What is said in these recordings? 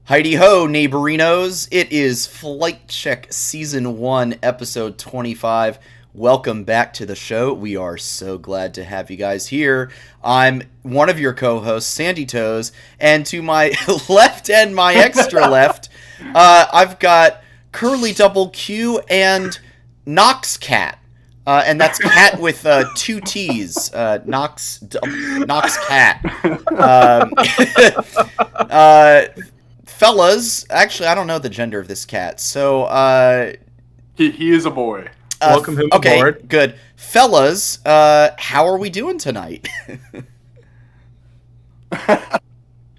Heidi ho, neighborinos! It is Flight Check Season 1, Episode 25. Welcome back to the show. We are so glad to have you guys here. I'm one of your co-hosts, Sandy Toes, and to my left and my extra left, I've got Curly Double Q and Nox Cat. And that's cat with two T's. Nox Cat. Fellas, actually, I don't know the gender of this cat, so he is a boy. Welcome him okay, aboard. Good. Fellas, how are we doing tonight?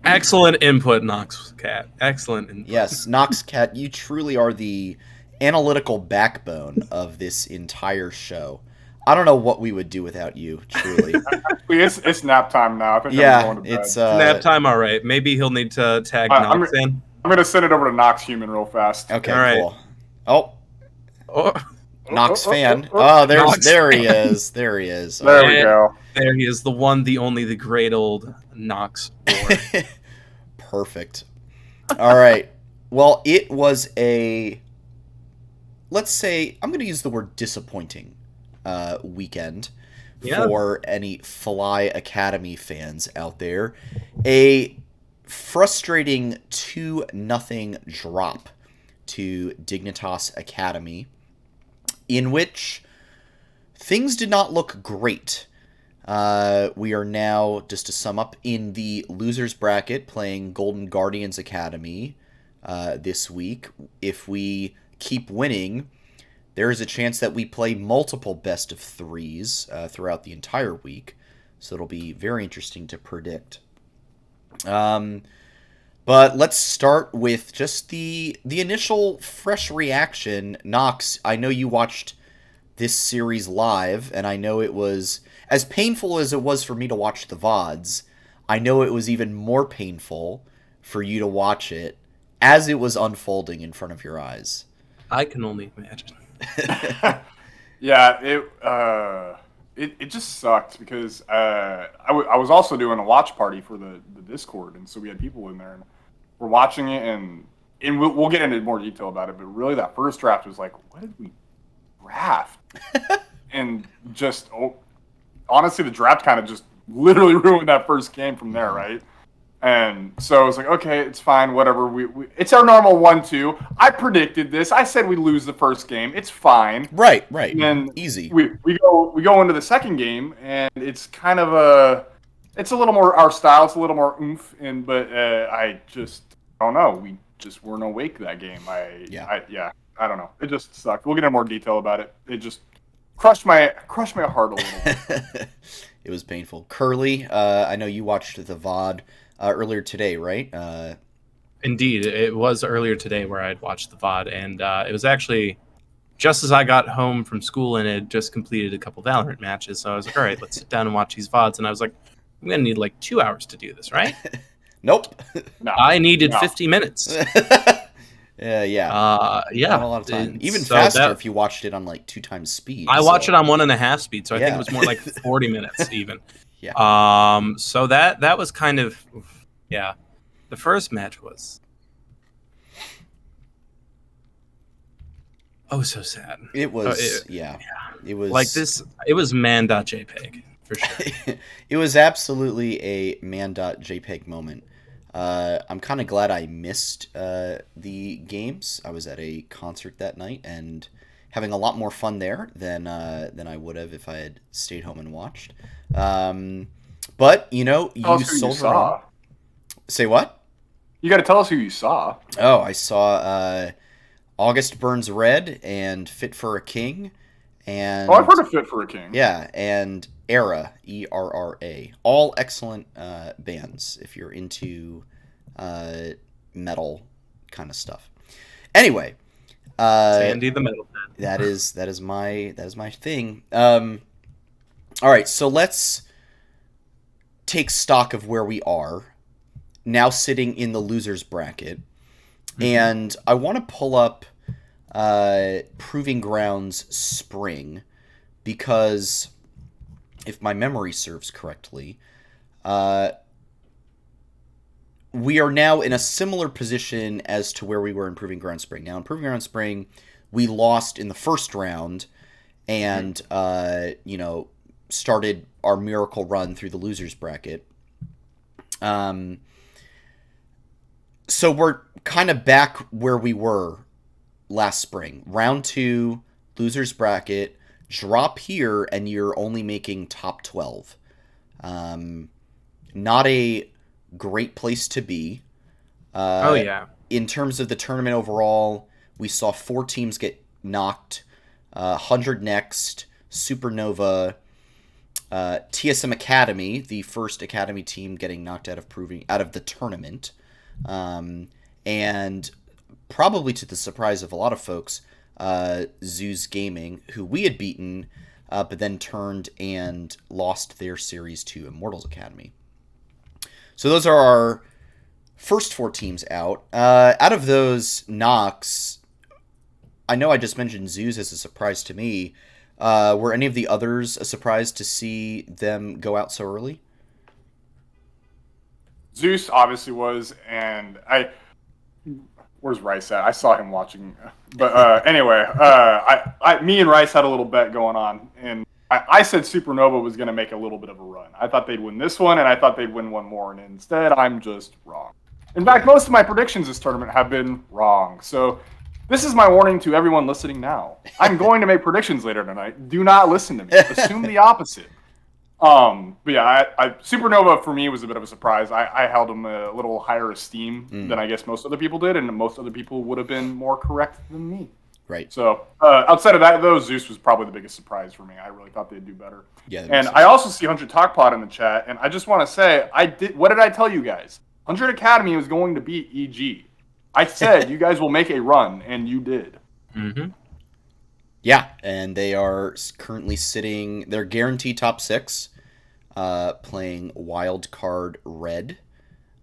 Excellent input, Nox Cat. Excellent input. Yes, Nox Cat, you truly are the analytical backbone of this entire show. I don't know what we would do without you, truly. It's nap time now. I think I'm Yeah, going to bed. it's Nap time, all right. Maybe he'll need to tag Nox in. I'm gonna send it over to Nox Human real fast. okay, all right. cool. Oh, Oh, Nox fan. oh. Oh, Nox there he fan. is. There he is. There Yeah. we go. there he is, the one, the only, the great old Nox Boar. Perfect. All right. Well, it was let's say, I'm going to use the word disappointing weekend Yeah. for any Fly Academy fans out there. A frustrating 2-0 drop to Dignitas Academy, in which things did not look great. We are now, just to sum up, in the losers bracket playing Golden Guardians Academy this week. If we keep winning, there is a chance that we play multiple best of threes throughout the entire week. So it'll be very interesting to predict. But let's start with just the initial fresh reaction. Nox, I know you watched this series live, and I know it was as painful as it was for me to watch the VODs. I know it was even more painful for you to watch it as it was unfolding in front of your eyes. I can only imagine. Yeah, it just sucked because I was also doing a watch party for the Discord, and so we had people in there, and we're watching it, and we'll get into more detail about it. But really, that first draft was like, what did we draft? And just honestly, the draft kind of just literally ruined that first game from there, right? And so I was like, okay, it's fine, whatever. It's our normal 1-2. I predicted this. I said we lose the first game. It's fine. Right. And then Easy. we go into the second game, and it's kind of it's a little more our style. It's a little more oomph, but I just don't know. We just weren't awake that game. I don't know. It just sucked. We'll get into more detail about it. It just crushed my heart a little bit. It was painful. Curly, I know you watched the VOD earlier today, right? Indeed, it was earlier today where I'd watched the VOD, and it was actually just as I got home from school and had just completed a couple Valorant matches. So I was like, all right, let's sit down and watch these VODs. And I was like, I'm going to need like 2 hours to do this, right? Nope. No, I needed no. 50 minutes. Yeah. Yeah. Not a lot of time. Even So faster if you watched it on like 2 times speed. I watched it on 1.5 speed, so I think Yeah. it was more like 40 minutes even. Yeah. So that was kind of, yeah. The first match was so sad. It was, It was Like this, it was man.jpg for sure. It was absolutely a man.jpg moment. I'm kind of glad I missed the games. I was at a concert that night and having a lot more fun there than I would have if I had stayed home and watched. But you know, Tell us who you soldier saw. on. Say what? You got to tell us who you saw. Oh, I saw August Burns Red and Fit for a King, and I've heard of Fit for a King. yeah, and Era, ERRA. All excellent bands if you're into metal kind of stuff. Anyway, Sandy the Metal Man. that is my thing. All right, so let's take stock of where we are now, sitting in the losers bracket, and I want to pull up Proving Grounds Spring because if my memory serves correctly, we are now in a similar position as to where we were in Proving Ground Spring. Now, in Proving Ground Spring, we lost in the first round and, started our miracle run through the losers bracket. So we're kind of back where we were last spring. Round 2, losers bracket, drop here, and you're only making top 12. Not a great place to be. Oh yeah. In terms of the tournament overall, we saw 4 teams get knocked. 100 Next, Supernova, TSM Academy, the first Academy team getting knocked out of the tournament. And probably to the surprise of a lot of folks, Zeus Gaming, who we had beaten, but then turned and lost their series to Immortals Academy. So those are our first 4 teams out. Out of those knocks, I know I just mentioned Zeus as a surprise to me. Were any of the others a surprise to see them go out so early? Zeus obviously was, and where's Rice at? I saw him watching, but anyway, me and Rice had a little bet going on, and I said Supernova was going to make a little bit of a run. I thought they'd win this one, and I thought they'd win one more, and instead, I'm just wrong. In fact, most of my predictions this tournament have been wrong. So this is my warning to everyone listening now. I'm going to make predictions later tonight. Do not listen to me. Assume the opposite. But yeah, Supernova for me was a bit of a surprise. I held him a little higher esteem than I guess most other people did, and most other people would have been more correct than me. Right. So outside of that, though, Zeus was probably the biggest surprise for me. I really thought they'd do better. Yeah. And I also see 100 Talkpod in the chat, and I just want to say, what did I tell you guys? 100 Academy was going to beat EG. I said you guys will make a run, and you did. Mm-hmm. Yeah, and they are currently they're guaranteed top 6, playing Wild Card Red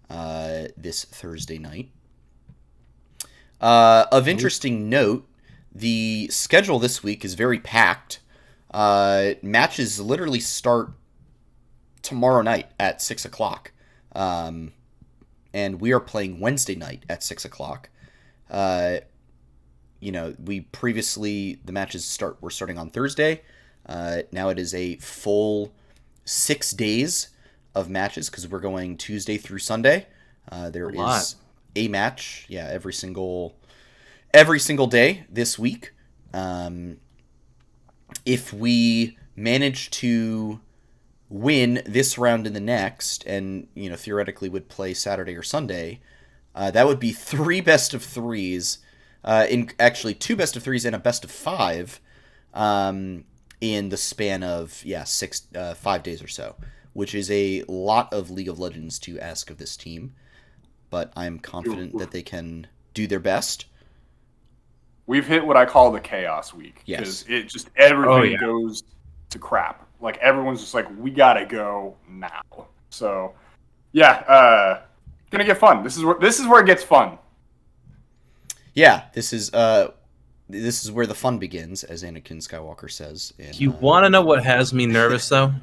this Thursday night. Of interesting note, the schedule this week is very packed. Matches literally start tomorrow night at 6 o'clock. And we are playing Wednesday night at 6 o'clock. We previously, the matches were starting on Thursday. Now it is a full 6 days of matches because we're going Tuesday through Sunday. There is a match, every single day this week. If we manage to win this round and the next, and theoretically would play Saturday or Sunday, that would be 3 best of 3s. Actually 2 best of 3s and a best of 5 in the span of 5 days or so, which is a lot of League of Legends to ask of this team, but I'm confident that they can do their best. We've hit what I call the chaos week. Yes. Because it just everything goes to crap. Like everyone's just like, we gotta go now. So gonna get fun. This is where it gets fun. Yeah, this is where the fun begins, as Anakin Skywalker says. You want to know what has me nervous, though?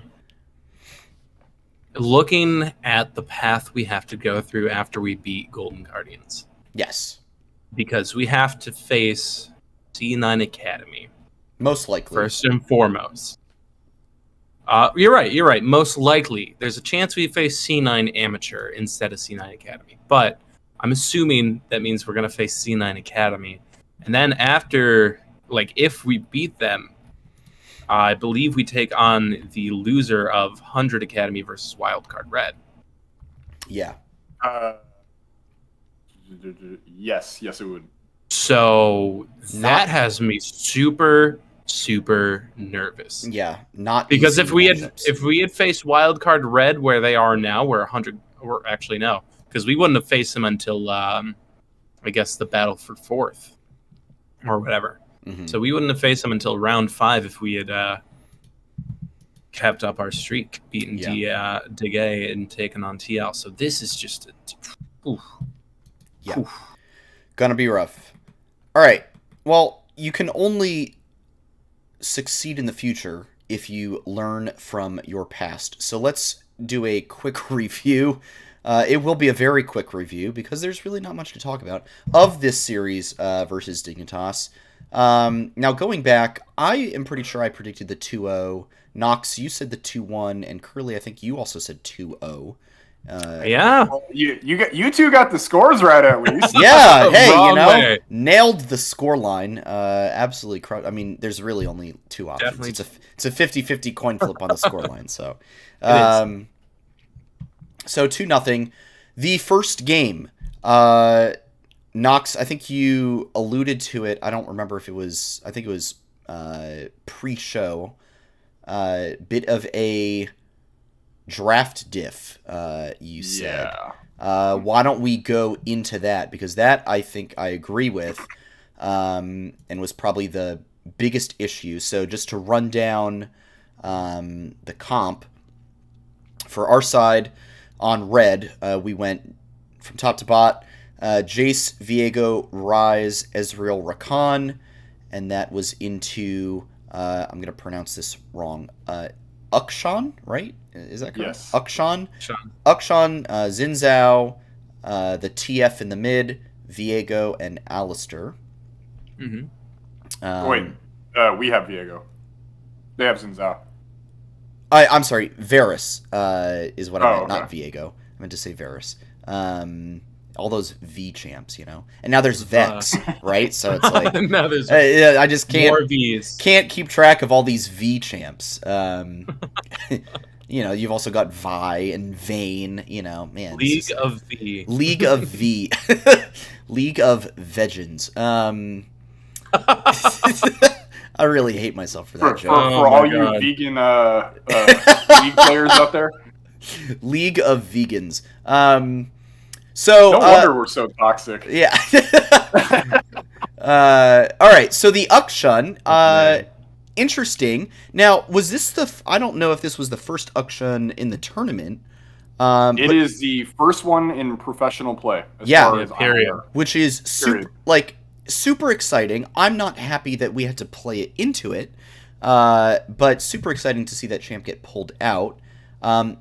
Looking at the path we have to go through after we beat Golden Guardians. Yes. Because we have to face C9 Academy. Most likely. First and foremost. You're right. Most likely. There's a chance we face C9 Amateur instead of C9 Academy. But I'm assuming that means we're going to face C9 Academy. And then after, if we beat them, I believe we take on the loser of 100 Academy versus Wildcard Red. Yeah. Yes, it would. So that has me super, super nervous. Yeah, not because easy if we matchups. had faced Wildcard Red where they are now, where 100, or actually no, because we wouldn't have faced them until I guess the battle for 4th or whatever. Mm-hmm. So we wouldn't have faced them until round 5 if we had kept up our streak, beaten Digay and taken on TL. So this is just Gonna be rough. All right. Well, you can only succeed in the future if you learn from your past. So let's do a quick review It will be a very quick review because there's really not much to talk about of this series versus Dignitas. Now, going back, I am pretty sure I predicted the 2-0. Nox, you said the 2-1, and Curly, I think you also said 2-0. Yeah. Well, you two got the scores right at least. Yeah, hey, you Wrong know, way. nailed the score line. Absolutely. I mean, there's really only two options. Definitely. It's a 50-50 coin flip on the score line. So, It so 2-0. The first game, Nox, I think you alluded to it. I don't remember if it was. I think it was pre-show. Bit of a draft diff. You said. Yeah. Why don't we go into that? Because that I think I agree with, and was probably the biggest issue. So just to run down the comp for our side on red, we went from top to bot. Jace, Viego, Rise, Ezreal, Rakan, and that was into, I'm going to pronounce this wrong, Ukshan, right? Is that correct? Yes. Ukshan, Sean. Xin Zhao, the TF in the mid, Viego, and Alistair. Mm-hmm. Wait, we have Viego. They have Xin Zhao. I'm sorry, Varus is what I meant, okay. not Viego. I meant to say Varus. All those V champs, you know. And now there's Vex, right? So it's like Now there's I just more V's. can't keep track of all these V champs. You know, you've also got Vi and Vayne. You know, man. League of V. League of V. League of Vegans. I really hate myself for that For joke. Oh all my you God. vegan league players out there, League of Vegans. So no wonder we're so toxic. yeah. All right. So the Ukshan. Interesting. Now, was this I don't know if this was the first Ukshan in the tournament. It but- is the first one in professional play. As Yeah. far as I'm Period. aware. which is Period. super exciting. I'm not happy that we had to play it into it, but super exciting to see that champ get pulled out.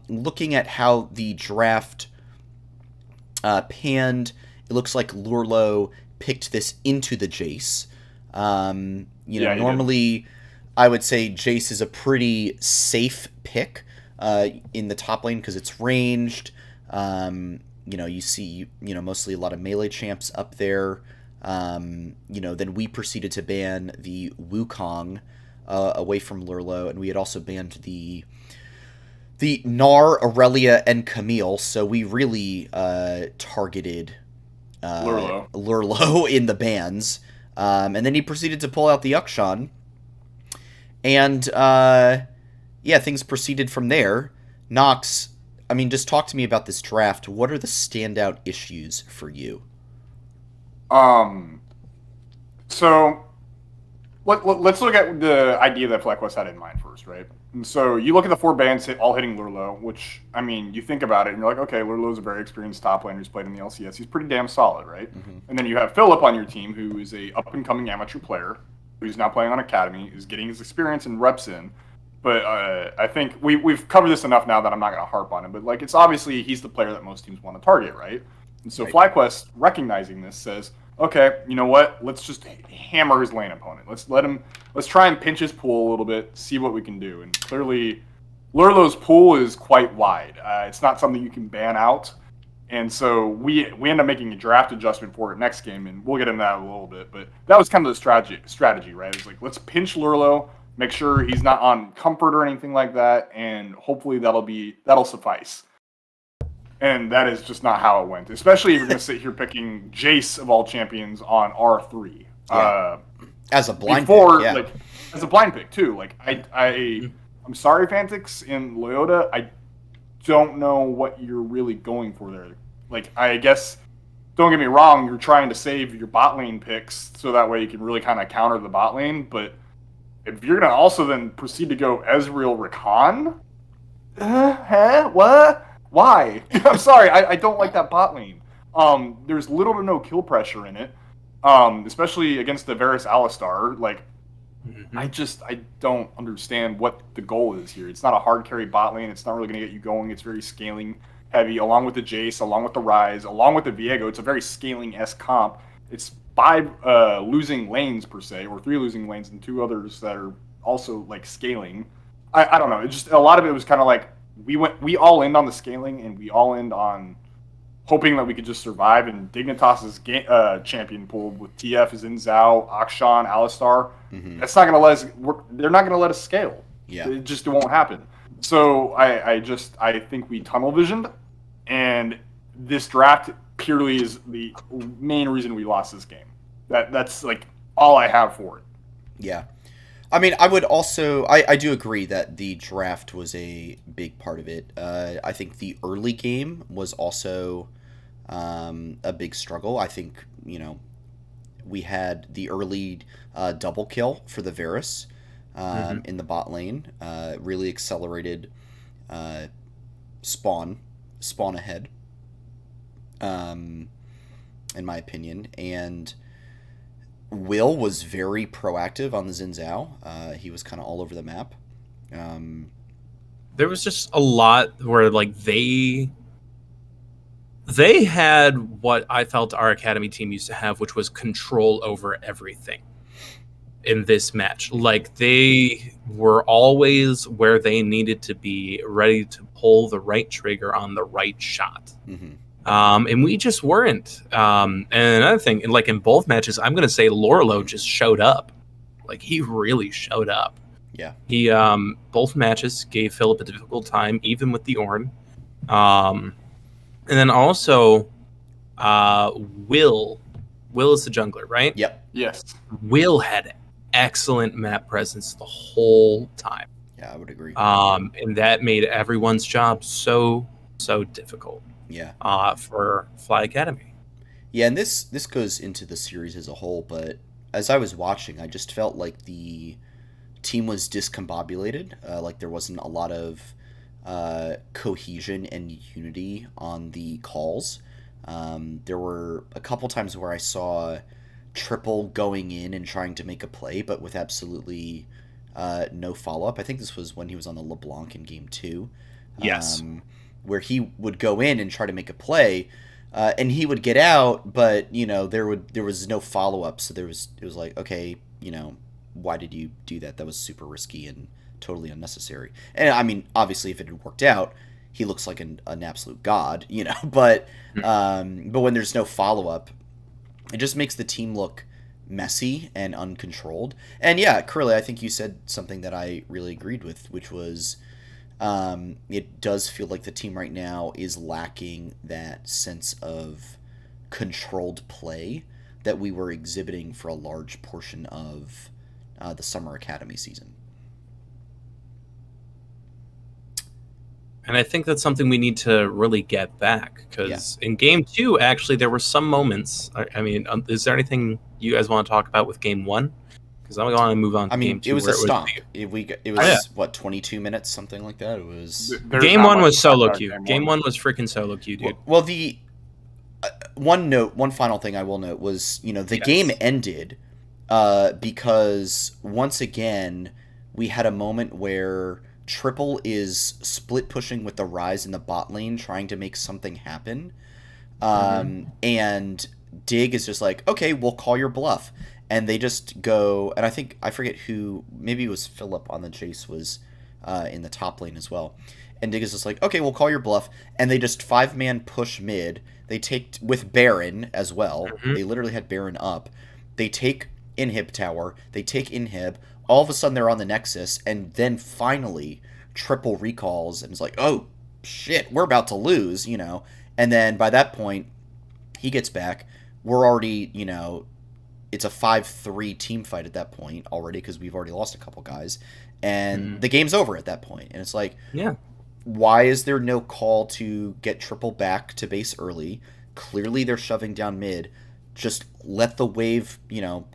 Looking at how the draft panned, it looks like Lurlo picked this into the Jace. You know, Yeah, he normally I would say Jace is a pretty safe pick in the top lane because it's ranged. You know, you see, you know, mostly a lot of melee champs up there. You know, then we proceeded to ban the Wukong away from Lurlo, and we had also banned the Gnar, Aurelia, and Camille, so we really targeted Lurlo in the bans. And then he proceeded to pull out the Ukshan. And, yeah, things proceeded from there. Nox, I mean, just talk to me about this draft. What are the standout issues for you? So let's look at the idea that FlyQuest had in mind first, right? And so you look at the 4 bans all hitting Lurlo, which, I mean, you think about it and you're like, okay, Lurlo's a very experienced top laner who's played in the LCS. He's pretty damn solid, right? Mm-hmm. And then you have Philip on your team, who is a up-and-coming amateur player, who's now playing on Academy, is getting his experience and reps in. But I think we've covered this enough now that I'm not going to harp on it. But, like, it's obviously he's the player that most teams want to target, right? And so Right. FlyQuest, recognizing this, says, okay, you know what? Let's just hammer his lane opponent. Let's try and pinch his pool a little bit, see what we can do. And clearly, Lurlo's pool is quite wide. It's not something you can ban out. And so we end up making a draft adjustment for it next game, and we'll get into that in a little bit. But that was kind of the strategy, right? It's like, let's pinch Lurlo, make sure he's not on comfort or anything like that, and hopefully that'll suffice. And that is just not how it went, especially if you're going to sit here picking Jace of all champions on R3. Yeah. As a blind Before, pick, yeah. like, as a blind pick, too. Like, I'm sorry, Fantix and Leota, I don't know what you're really going for there. Like, I guess, don't get me wrong, you're trying to save your bot lane picks so that way you can really kind of counter the bot lane, but if you're going to also then proceed to go Ezreal Rakan? What? Why? I'm sorry, I don't like that bot lane. There's little to no kill pressure in it, especially against the Varus Alistar. Like, I don't understand what the goal is here. It's not a hard carry bot lane. It's not really going to get you going. It's very scaling heavy, along with the Jace, along with the Rise, along with the Viego. It's a very scaling-esque comp. It's 5 losing lanes per se, or 3 losing lanes and 2 others that are also like scaling. I don't know. It just, a lot of it was kind of like we all end on the scaling, and we all end on hoping that we could just survive. And Dignitas's champion pool with TF is in Zhao, Akshan, Alistar. That's not going to let us work. They're not going to let us scale. Yeah. It won't happen. So I think we tunnel visioned, and this draft purely is the main reason we lost this game. That's like all I have for it. Yeah. I mean, I would also, I do agree that the draft was a big part of it. I think the early game was also a big struggle. I think, we had the early double kill for the Varus in the bot lane. Really accelerated spawn ahead, in my opinion. And Will was very proactive on the Xin Zhao. He was kind of all over the map. There was just a lot where like they had what I felt our academy team used to have, which was control over everything in this match. Like they were always where they needed to be, ready to pull the right trigger on the right shot. And we just weren't. And another thing, like in both matches, I'm going to say Lorelo just showed up. Like he really showed up. Yeah. He both matches gave Philip a difficult time, even with the Ornn. And then also, Will is the jungler, right? Yep. Yes. Will had excellent map presence the whole time. Yeah, I would agree. And that made everyone's job so difficult. Yeah. For Fly Academy. Yeah, and this goes into the series as a whole, but as I was watching, I just felt like the team was discombobulated. Like there wasn't a lot of cohesion and unity on the calls. There were a couple times where I saw Triple going in and trying to make a play, but with absolutely no follow-up. I think this was when he was on the LeBlanc in Game 2. Yes. Where he would go in and try to make a play, and he would get out, but there was no follow up. So it was like, okay, why did you do that? That was super risky and totally unnecessary. And I mean, obviously, if it had worked out, he looks like an absolute god, But when there's no follow up, it just makes the team look messy and uncontrolled. And yeah, Curly, I think you said something that I really agreed with, which was. It does feel like the team right now is lacking that sense of controlled play that we were exhibiting for a large portion of the Summer Academy season. And I think that's something we need to really get back, because in Game 2, actually, there were some moments. I mean, is there anything you guys want to talk about with Game 1? Because I'm going to move on to Game 2. It was a stomp. It was, what, 22 minutes, something like that? It was... Game 1 was solo queue. Game 1 was freaking solo queue, dude. Well, the... one final thing I will note was, the game ended because, once again, we had a moment where Triple is split pushing with the Rise in the bot lane, trying to make something happen. And Dig is just like, okay, we'll call your bluff. And they just go, and I forget who, maybe it was Philip on the Jace was in the top lane as well. And Dig is just like, okay, we'll call your bluff. And they just 5-man push mid. They take, with Baron as well. They literally had Baron up. They take Inhib tower. They take Inhib. All of a sudden they're on the Nexus. And then finally, Triple recalls and is like, oh, shit, we're about to lose, And then by that point, he gets back. We're already, it's a 5-3 team fight at that point already, because we've already lost a couple guys, and the game's over at that point. And it's like, why is there no call to get Triple back to base early? Clearly they're shoving down mid. Just let the wave,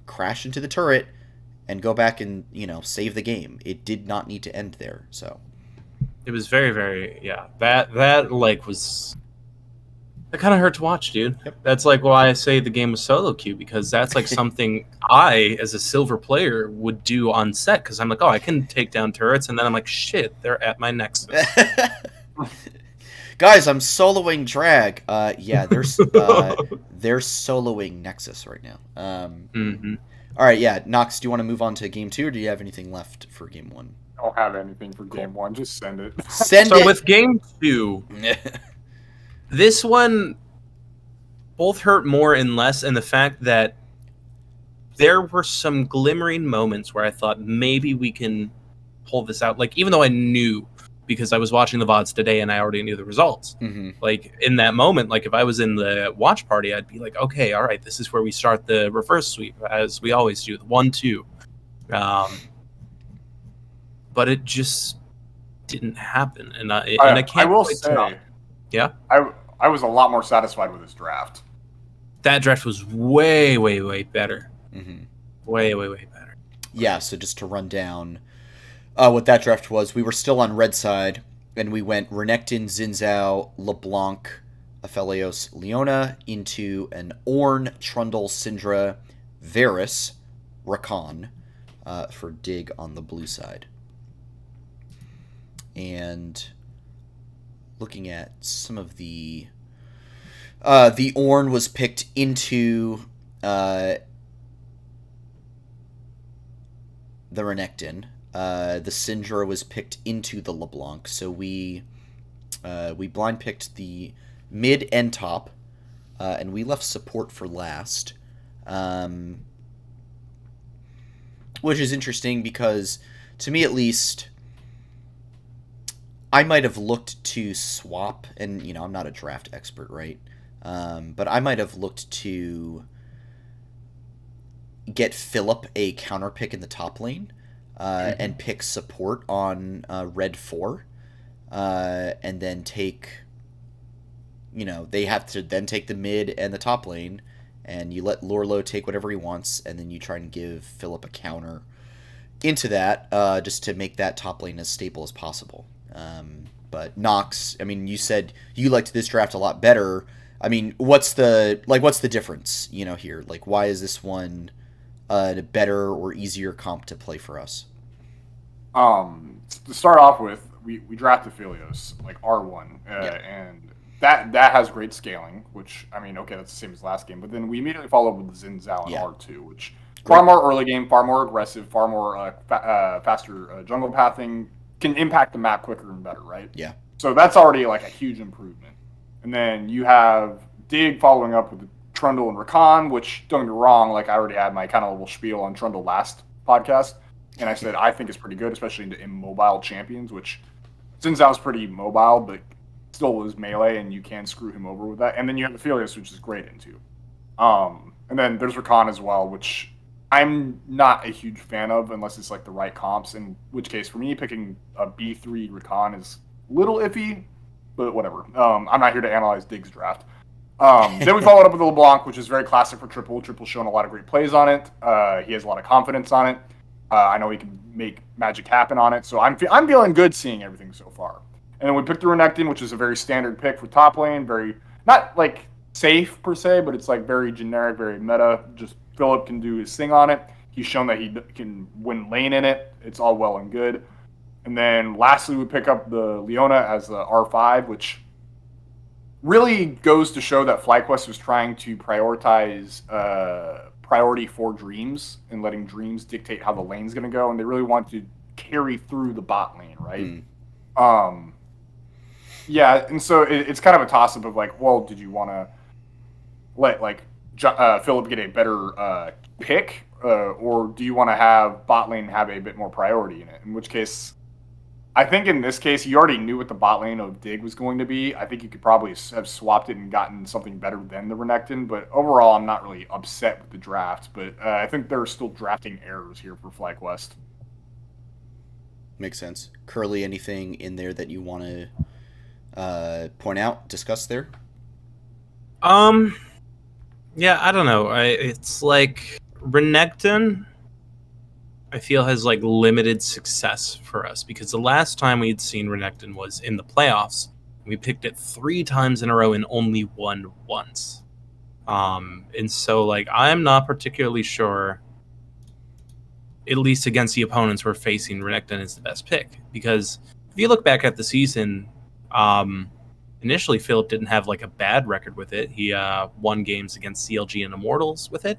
crash into the turret and go back and, save the game. It did not need to end there. So it was very, very, that like was... It kind of hurt to watch, dude. Yep. That's like why I say the game was solo queue, because that's like something I, as a silver player, would do on set, because I'm like, oh, I can take down turrets, and then I'm like, shit, they're at my Nexus. Guys, I'm soloing Drag. Yeah, they're soloing Nexus right now. Mm-hmm. All right, yeah, Nox, do you want to move on to game 2, or do you have anything left for game 1? I don't have anything for Cool. game 1. Just send it. Send So it. with game 2, this one both hurt more and less in the fact that there were some glimmering moments where I thought maybe we can pull this out. Like, even though I knew, because I was watching the VODs today and I already knew the results. Mm-hmm. Like, in that moment, like, if I was in the watch party, I'd be like, okay, all right, this is where we start the reverse sweep, as we always do, the 1-2. But it just didn't happen. And I can't I will quite say, tell. Yeah? I was a lot more satisfied with this draft. That draft was way, way, way better. Mm-hmm. Way, way, way better. Yeah, so just to run down what that draft was, we were still on red side, and we went Renekton, Xin Zhao, LeBlanc, Aphelios, Leona into an Ornn, Trundle, Syndra, Varus, Rakan for Dig on the blue side. And looking at some of the Ornn was picked into the Renekton. The Syndra was picked into the LeBlanc. So we blind picked the mid and top, and we left support for last. Which is interesting because, to me at least, I might have looked to swap, and I'm not a draft expert, right? But I might have looked to get Philip a counter pick in the top lane, and pick support on red 4, and then take, they have to then take the mid and the top lane, and you let Lorlo take whatever he wants, and then you try and give Philip a counter into that, just to make that top lane as stable as possible. But Nox, I mean, you said you liked this draft a lot better. I mean, what's the difference, here? Like, why is this one a better or easier comp to play for us? To start off with, we drafted Aphelios, like R1, and that has great scaling, which, I mean, okay, that's the same as last game, but then we immediately followed with Xin Zhao in R2, which far more early game, far more aggressive, far more faster jungle pathing, can impact the map quicker and better, right? Yeah. So that's already like a huge improvement. And then you have Dig following up with Trundle and Rakan, which, don't get me wrong, like I already had my kind of little spiel on Trundle last podcast, and I said I think it's pretty good, especially into immobile champions, which Xin Zhao's pretty mobile, but still is melee, and you can screw him over with that. And then you have Aphelios, which is great into. And then there's Rakan as well, which I'm not a huge fan of unless it's like the right comps, in which case for me picking a B3 Rakan is a little iffy, but whatever. I'm not here to analyze Dig's draft. Then we followed up with LeBlanc, which is very classic for Triple. Triple's shown a lot of great plays on it. He has a lot of confidence on it. I know he can make magic happen on it, so I'm feeling good seeing everything so far. And then we picked the Renekton, which is a very standard pick for top lane, very, not like safe per se, but it's like very generic, very meta. Just Philip can do his thing on it. He's shown that he can win lane in it. It's all well and good. And then lastly, we pick up the Leona as the R5, which really goes to show that FlyQuest was trying to prioritize priority for Dreams and letting Dreams dictate how the lane's going to go. And they really want to carry through the bot lane, right? Yeah, and so it's kind of a toss-up of like, well, did you want to let like Philip get a better pick, or do you want to have bot lane have a bit more priority in it? In which case, I think in this case, you already knew what the bot lane of Dig was going to be. I think you could probably have swapped it and gotten something better than the Renekton, but overall, I'm not really upset with the draft, but I think there are still drafting errors here for FlyQuest. Makes sense. Curly, anything in there that you want to point out, discuss there? Yeah, I don't know. It's like Renekton, I feel, has like limited success for us because the last time we'd seen Renekton was in the playoffs. We picked it 3 times in a row and only won once. And so like I'm not particularly sure, at least against the opponents we're facing, Renekton is the best pick. Because if you look back at the season, initially Philip didn't have like a bad record with it. He won games against CLG and Immortals with it,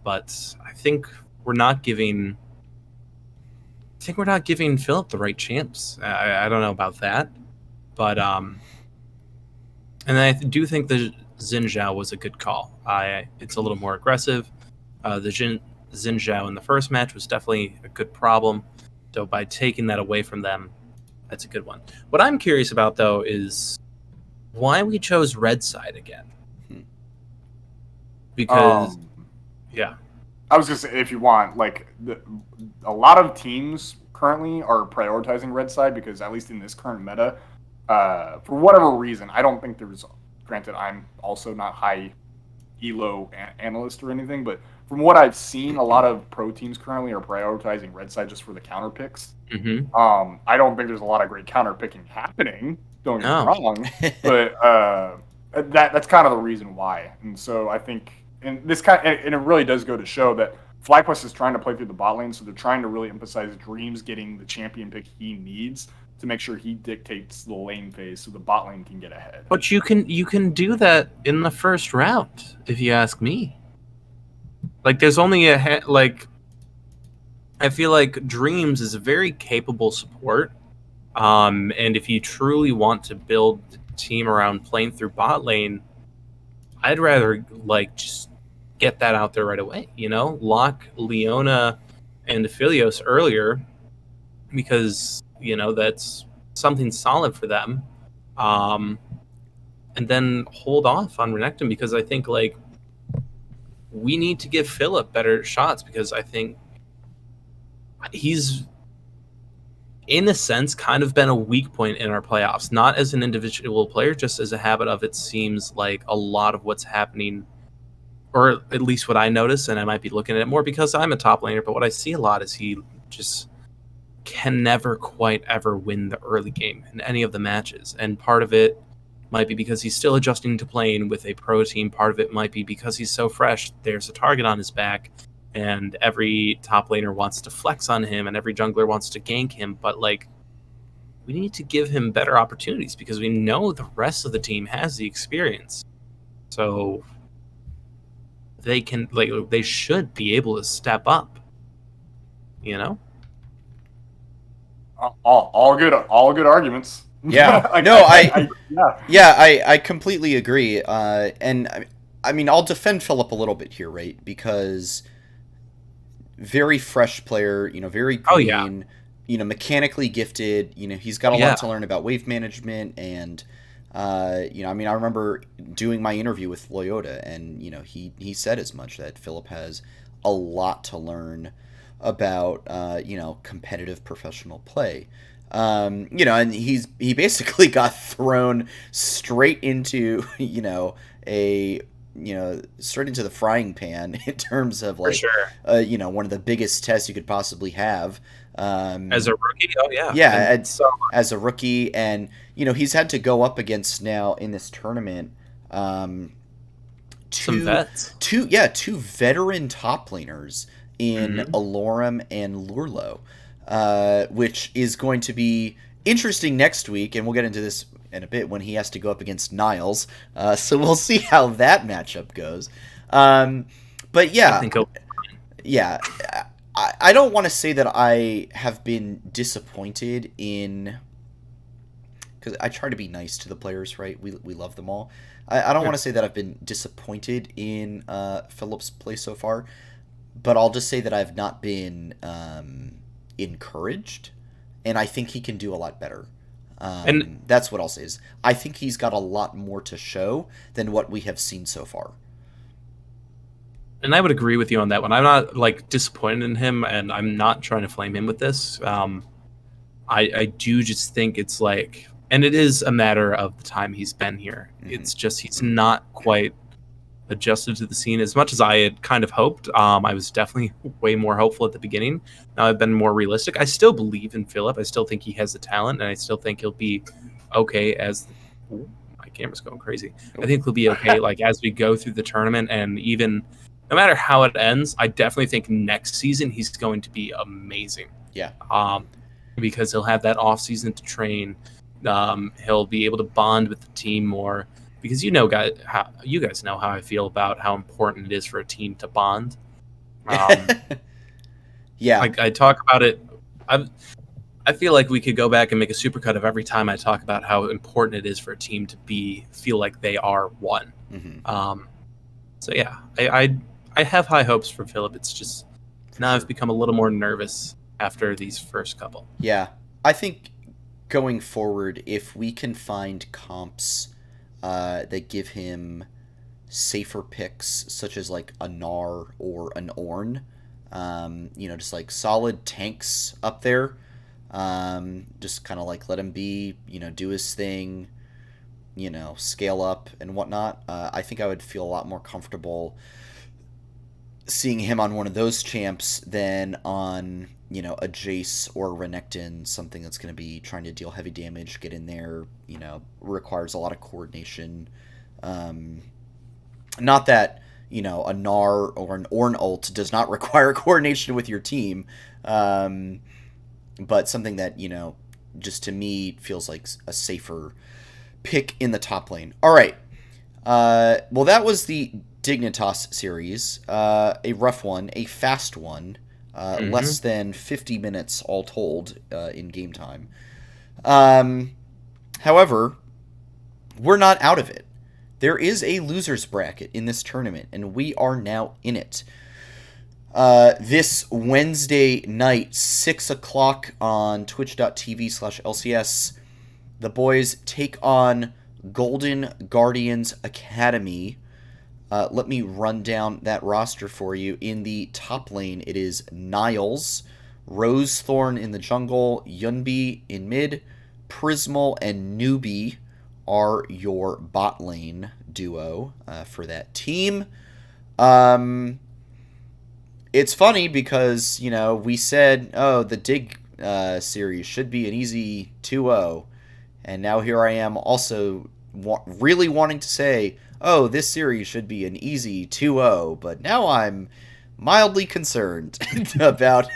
but I think we're not giving Philip the right champs. I don't know about that, but and I do think the Xin Zhao was a good call. It's a little more aggressive. The Xin Zhao in the first match was definitely a good problem. So by taking that away from them, that's a good one. What I'm curious about though is why we chose Red Side again. Because yeah. I was just say, if you want, like, a lot of teams currently are prioritizing Red Side because, at least in this current meta, for whatever reason, I don't think there's. Granted, I'm also not high elo analyst or anything, but from what I've seen, a lot of pro teams currently are prioritizing Red Side just for the counter picks. Mm-hmm. I don't think there's a lot of great counter picking happening. Don't get me wrong, but that's kind of the reason why. And so I think. And it really does go to show that FlyQuest is trying to play through the bot lane, so they're trying to really emphasize Dreams getting the champion pick he needs to make sure he dictates the lane phase, so the bot lane can get ahead. But you can do that in the first round, if you ask me. Like, there's only I feel like Dreams is a very capable support, and if you truly want to build the team around playing through bot lane, I'd rather just get that out there right away, lock Leona and Aphelios earlier because, that's something solid for them. And then hold off on Renekton because I think we need to give Philip better shots because I think he's in a sense kind of been a weak point in our playoffs, not as an individual player, just as a habit of, it seems like a lot of what's happening, or at least what I notice, and I might be looking at it more because I'm a top laner, but what I see a lot is he just can never quite ever win the early game in any of the matches. And part of it might be because he's still adjusting to playing with a pro team. Part of it might be because he's so fresh, there's a target on his back, and every top laner wants to flex on him, and every jungler wants to gank him. But we need to give him better opportunities because we know the rest of the team has the experience. So they can they should be able to step up. All good arguments. Yeah. I completely agree. And I mean, I'll defend Philip a little bit here, right? Because very fresh player, very green, mechanically gifted, he's got a lot to learn about wave management. And, I remember doing my interview with Loyoda, and, he said as much, that Philip has a lot to learn about, competitive professional play. And he basically got thrown straight into, straight into the frying pan in terms of one of the biggest tests you could possibly have. As a rookie, as a rookie, and he's had to go up against now in this tournament two veteran top laners in Alorum and Lurlo, which is going to be interesting next week, and we'll get into this in a bit when he has to go up against Niles. So we'll see how that matchup goes. But yeah, I don't want to say that I have been disappointed in, because I try to be nice to the players, right? We love them all. I don't want to say that I've been disappointed in Philip's play so far, but I'll just say that I've not been encouraged, and I think he can do a lot better. And that's what I'll say is I think he's got a lot more to show than what we have seen so far. And I would agree with you on that one. I'm not disappointed in him, and I'm not trying to flame him with this. I do just think it's and it is a matter of the time he's been here. Mm-hmm. It's just he's not quite adjusted to the scene as much as I had kind of hoped. I was definitely way more hopeful at the beginning. Now I've been more realistic. I still believe in Philip. I still think he has the talent, and I still think he'll be okay as... Ooh, my camera's going crazy. I think he'll be okay as we go through the tournament, and even no matter how it ends, I definitely think next season he's going to be amazing. Yeah. Because he'll have that off season to train. He'll be able to bond with the team more because you guys know how I feel about how important it is for a team to bond. Yeah. I talk about it. I feel like we could go back and make a supercut of every time I talk about how important it is for a team to feel like they are one. Mm-hmm. So yeah, I have high hopes for Philip. It's just now I've become a little more nervous after these first couple. Yeah, I think going forward, if we can find comps that give him safer picks, such as like a Gnar or an Ornn, just like solid tanks up there, just kind of like let him be, do his thing, scale up and whatnot. I think I would feel a lot more comfortable seeing him on one of those champs than on, a Jace or a Renekton, something that's going to be trying to deal heavy damage, get in there, requires a lot of coordination. Not that, a Gnar or an Ornn ult does not require coordination with your team, but something that, just to me feels like a safer pick in the top lane. All right. Well, that was the Dignitas series. A rough one, a fast one. Less than 50 minutes all told in game time. However, we're not out of it. There is a loser's bracket in this tournament, and we are now in it. This Wednesday night, 6 o'clock on twitch.tv/LCS, the boys take on Golden Guardians Academy. Let me run down that roster for you. In the top lane, it is Niles, Rosethorn in the jungle, Yunbi in mid, Prismal and Newbie are your bot lane duo for that team. It's funny because, we said, the Dig series should be an easy 2-0. And now here I am also really wanting to say, this series should be an easy 2-0. But now I'm mildly concerned about,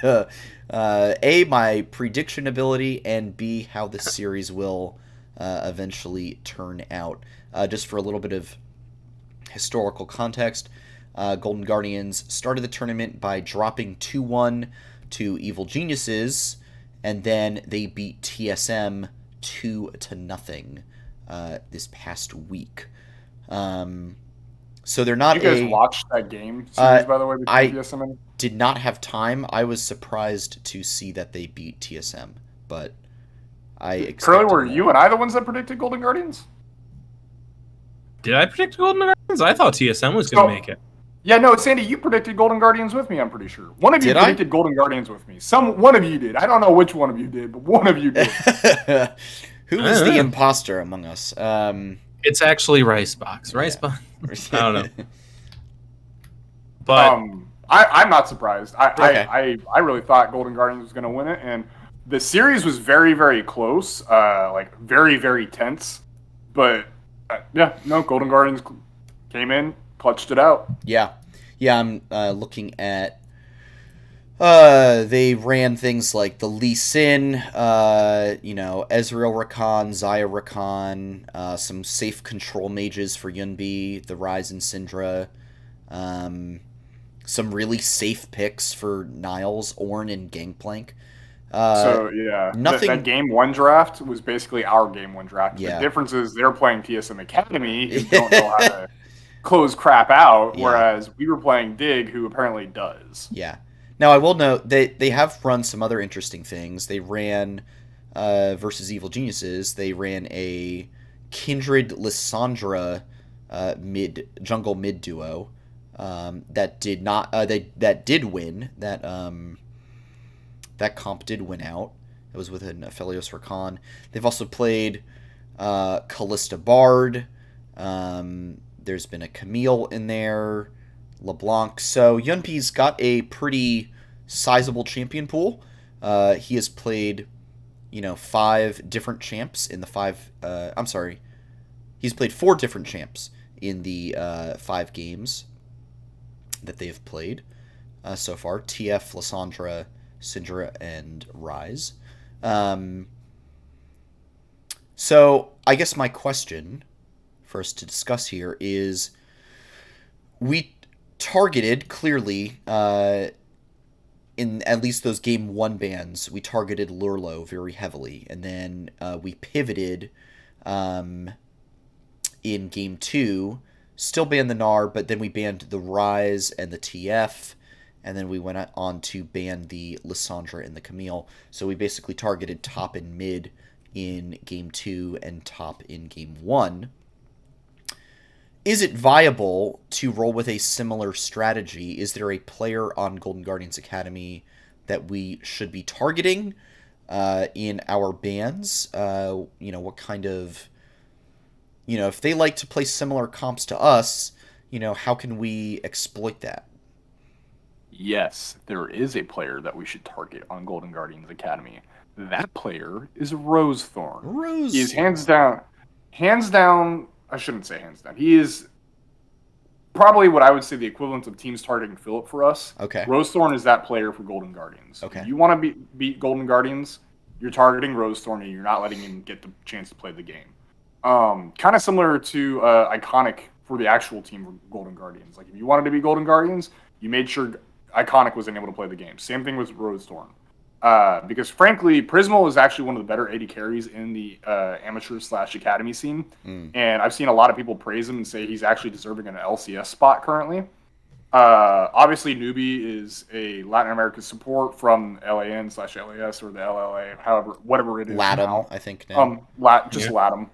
A, my prediction ability, and B, how this series will eventually turn out. Just for a little bit of historical context, Golden Guardians started the tournament by dropping 2-1 to Evil Geniuses, and then they beat TSM 2-0 this past week. So they're not. You guys watched that game series, by the way, between TSM and... did not have time. I was surprised to see that they beat TSM, but I expected Curly, were more. you and I the ones that predicted Golden Guardians? Did I predict Golden Guardians? I thought TSM was going to make it. Yeah, no, Sandy, you predicted Golden Guardians with me, I'm pretty sure. One of you predicted Golden Guardians with me. One of you did. I don't know which one of you did, but one of you did. Who is the imposter among us? It's actually Ricebox. Ricebox? I don't know. But I'm not surprised. I really thought Golden Guardians was going to win it, and the series was very, very close, like very, very tense. But Golden Guardians came in, clutched it out. Yeah. I'm looking at. They ran things like the Lee Sin, Ezreal Rakan, Xayah Rakan, some safe control mages for Yunbi, the Ryze and Syndra, some really safe picks for Niles, Ornn, and Gangplank. That game one draft was basically our game one draft. Yeah. The difference is they're playing TSM Academy, who don't know how to close crap out, whereas we were playing Dig, who apparently does. Yeah. Now, I will note they have run some other interesting things. They ran, versus Evil Geniuses, they ran a Kindred Lissandra jungle mid duo that did not that did win. That comp did win out. It was with an Aphelios Rakan. They've also played Callista Bard. There's been a Camille in there. LeBlanc. So Yunpi's got a pretty sizable champion pool. He has played, 5 different champs in the 5. He's played 4 different champs in the 5 games that they have played so far. TF, Lissandra, Syndra, and Ryze. So I guess my question for us to discuss here is we targeted clearly in at least those game 1 bans, we targeted Lurlo very heavily, and then we pivoted in game 2, still banned the Gnar, but then we banned the Ryze and the TF, and then we went on to ban the Lissandra and the Camille. So we basically targeted top and mid in game 2 and top in game 1. Is it viable to roll with a similar strategy? Is there a player on Golden Guardians Academy that we should be targeting in our bans? What kind of... if they like to play similar comps to us, how can we exploit that? Yes, there is a player that we should target on Golden Guardians Academy. That player is Rosethorn. Rose. He is hands down, I shouldn't say hands down. He is probably what I would say the equivalent of teams targeting Philip for us. Okay. Rosethorn is that player for Golden Guardians. Okay. If you want to beat Golden Guardians, you're targeting Rosethorn and you're not letting him get the chance to play the game. Kind of similar to Iconic for the actual team for Golden Guardians. Like if you wanted to be Golden Guardians, you made sure Iconic wasn't able to play the game. Same thing with Rosethorn. Because frankly, Prismal is actually one of the better AD carries in the amateur/academy scene, and I've seen a lot of people praise him and say he's actually deserving an LCS spot currently. Obviously, Newbie is a Latin American support from LAN/LAS or the LLA, whatever it is. Latam, now. I think now. Latam.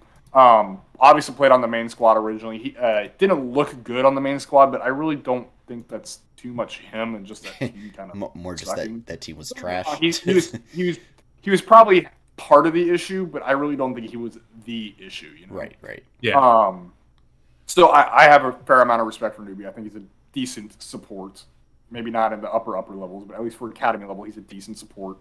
Obviously played on the main squad originally. He didn't look good on the main squad, but I really don't think that's too much him and just that team kind of more just that team was trash. He was probably part of the issue, but I really don't think he was the issue. Right. Yeah. So I have a fair amount of respect for Newbie. I think he's a decent support. Maybe not in the upper levels, but at least for academy level, he's a decent support.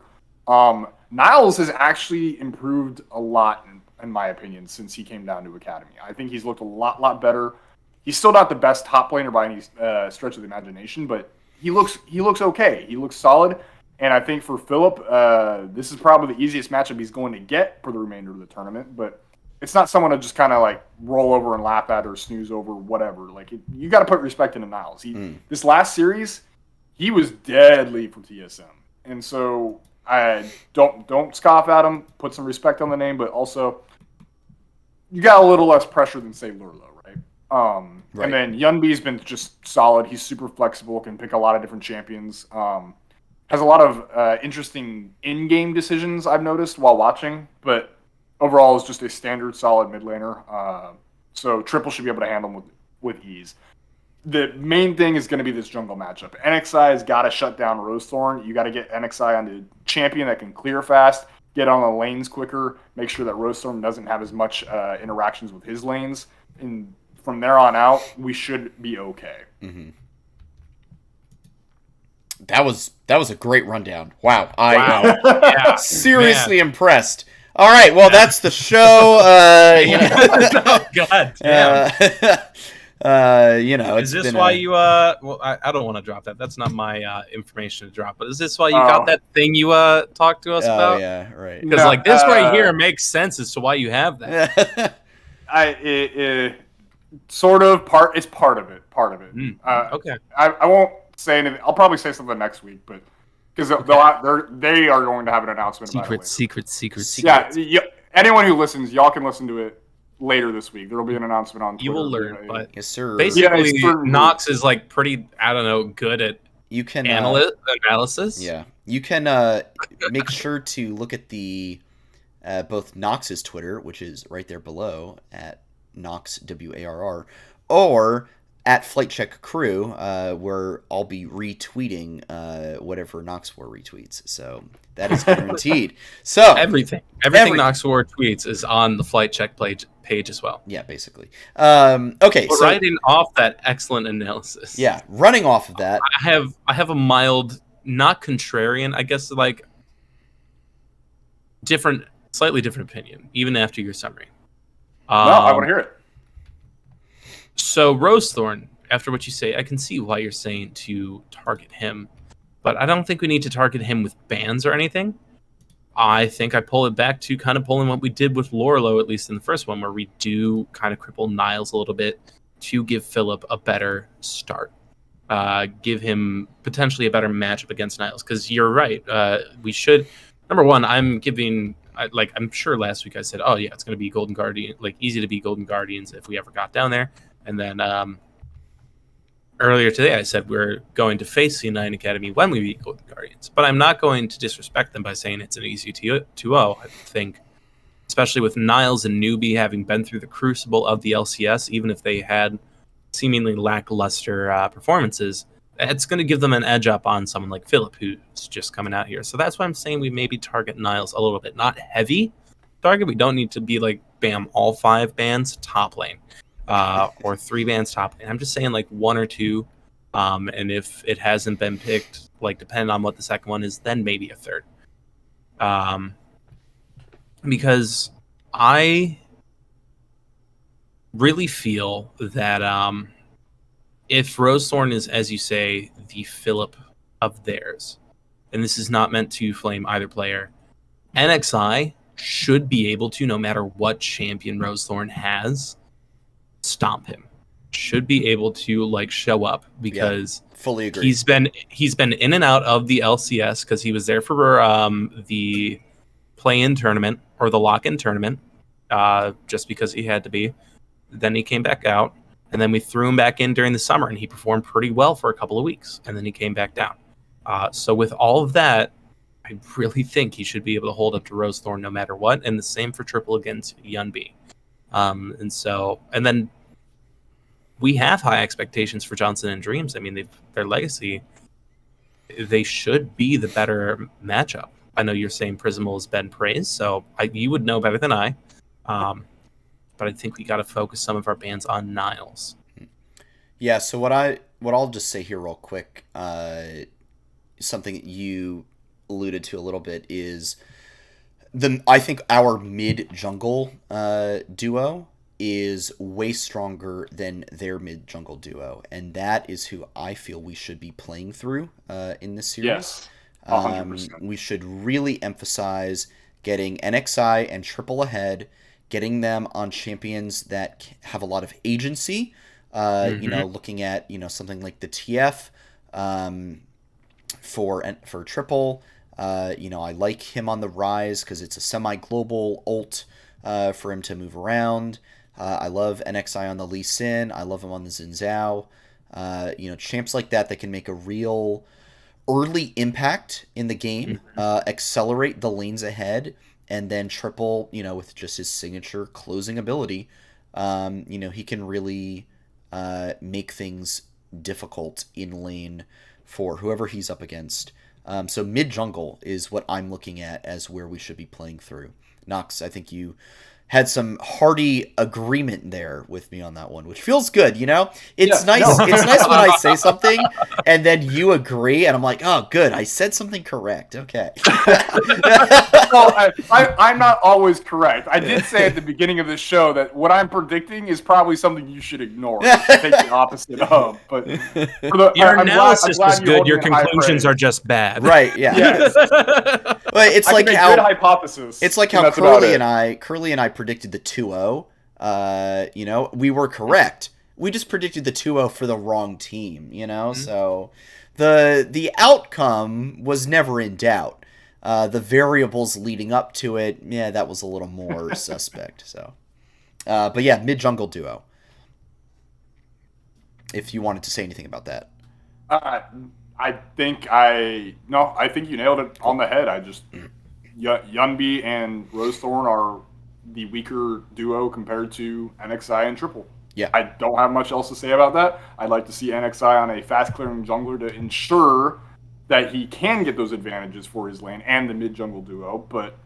Niles has actually improved a lot in my opinion since he came down to academy. I think he's looked a lot better. He's still not the best top laner by any stretch of the imagination, but he looks okay. He looks solid, and I think for Philip, this is probably the easiest matchup he's going to get for the remainder of the tournament. But it's not someone to just kind of like roll over and laugh at or snooze over, whatever. Like you got to put respect into Niles. This last series, he was deadly for TSM, and so I don't scoff at him. Put some respect on the name, but also you got a little less pressure than say Lurlo. Right. And then Yunbi's been just solid. He's super flexible, can pick a lot of different champions. Has a lot of interesting in-game decisions I've noticed while watching, but overall is just a standard solid mid laner. So Triple should be able to handle him with ease. The main thing is going to be this jungle matchup. NXI has got to shut down Rosethorn. You got to get NXI on the champion that can clear fast, get on the lanes quicker, make sure that Rosethorn doesn't have as much interactions with his lanes, and from there on out, we should be okay. Mm-hmm. That was a great rundown. Wow. Yeah, seriously impressed. All right, well, that's the show. Oh, God damn. Is this why you well, I don't want to drop that. That's not my information to drop. But is this why you got that thing you talked to us about? Oh yeah, right. Because this right here makes sense as to why you have that. Sort of it's part of it. Okay. I won't say anything. I'll probably say something next week, but because they are going to have an announcement. Secret. Yeah. Anyone who listens, y'all can listen to it later this week. There will be an announcement on Twitter. You will learn, but yes, sir. Basically, Nox is like pretty, good at you can analysis. Yeah, you can make sure to look at the both Nox's Twitter, which is right there below at Nox WARR, or at Flight Check Crew, where I'll be retweeting whatever Nox War retweets. So that is guaranteed. So everything Nox War tweets is on the Flight Check page as well. Yeah, basically. Okay, so writing off that excellent analysis. Yeah, running off of that, I have a mild, not contrarian, I guess, like slightly different opinion, even after your summary. No, I want to hear it. So Rosethorn, after what you say, I can see why you're saying to target him, but I don't think we need to target him with bans or anything. I think I pull it back to kind of pulling what we did with Lorlo, at least in the first one, where we do kind of cripple Niles a little bit to give Philip a better start. Give him potentially a better matchup against Niles. Because you're right. We should. Number one, I'm sure last week I said, oh, yeah, it's going to be Golden Guardian, like easy to be Golden Guardians if we ever got down there. And then earlier today, I said we're going to face C9 Academy when we beat Golden Guardians. But I'm not going to disrespect them by saying it's an easy 2-0. I think, especially with Niles and Newbie having been through the crucible of the LCS, even if they had seemingly lackluster performances, it's going to give them an edge up on someone like Philip, who's just coming out here. So that's why I'm saying we maybe target Niles a little bit. Not heavy target. We don't need to be like, bam, all 5 bans top lane. Or 3 bands top lane. I'm just saying like 1 or 2. And if it hasn't been picked, like depending on what the second one is, then maybe a 3rd. Because I really feel that if Rosethorn is, as you say, the Philip of theirs, and this is not meant to flame either player, NXI should be able to, no matter what champion Rosethorn has, stomp him. Should be able to like show up because fully agree. He's been in and out of the LCS because he was there for the play-in tournament or the lock-in tournament, just because he had to be. Then he came back out, and then we threw him back in during the summer, and he performed pretty well for a couple of weeks, and then he came back down. So with all of that, I really think he should be able to hold up to Rosethorn no matter what, and the same for triple against Yunbi. And then we have high expectations for Johnson and Dreams. I mean, their legacy, they should be the better matchup. I know you're saying Prismal has been praised, so you would know better than I. But I think we got to focus some of our bans on Niles. Yeah. So what I'll just say here real quick, something that you alluded to a little bit is I think our mid jungle duo is way stronger than their mid jungle duo, and that is who I feel we should be playing through in this series. Yes, 100%. We should really emphasize getting NXI and Triple ahead, getting them on champions that have a lot of agency. Looking at something like the TF for Triple. I like him on the rise because it's a semi-global ult for him to move around. I love NXI on the Lee Sin. I love him on the Xin Zhao. Champs like that can make a real early impact in the game, accelerate the lanes ahead, and then Triple, with just his signature closing ability, he can really make things difficult in lane for whoever he's up against. So mid-jungle is what I'm looking at as where we should be playing through. Nox, I think you had some hearty agreement there with me on that one, which feels good, It's nice. No. It's nice when I say something and then you agree, and I'm like, oh, good, I said something correct. Okay. Well, I'm not always correct. I did say at the beginning of the show that what I'm predicting is probably something you should ignore. Take the opposite of. But your analysis is good. Your conclusions are just bad. Right? Yeah. Yes. Well, it's like how good hypothesis. It's like how Curly and I predicted the 2-0. We were correct. We just predicted the 2-0 for the wrong team. So the outcome was never in doubt. The variables leading up to it, that was a little more suspect. So, but yeah, mid jungle duo. If you wanted to say anything about that, I think you nailed it on the head. Yunbi and Rosethorn are the weaker duo compared to NXI and Triple. Yeah. I don't have much else to say about that. I'd like to see NXI on a fast-clearing jungler to ensure that he can get those advantages for his lane and the mid-jungle duo, but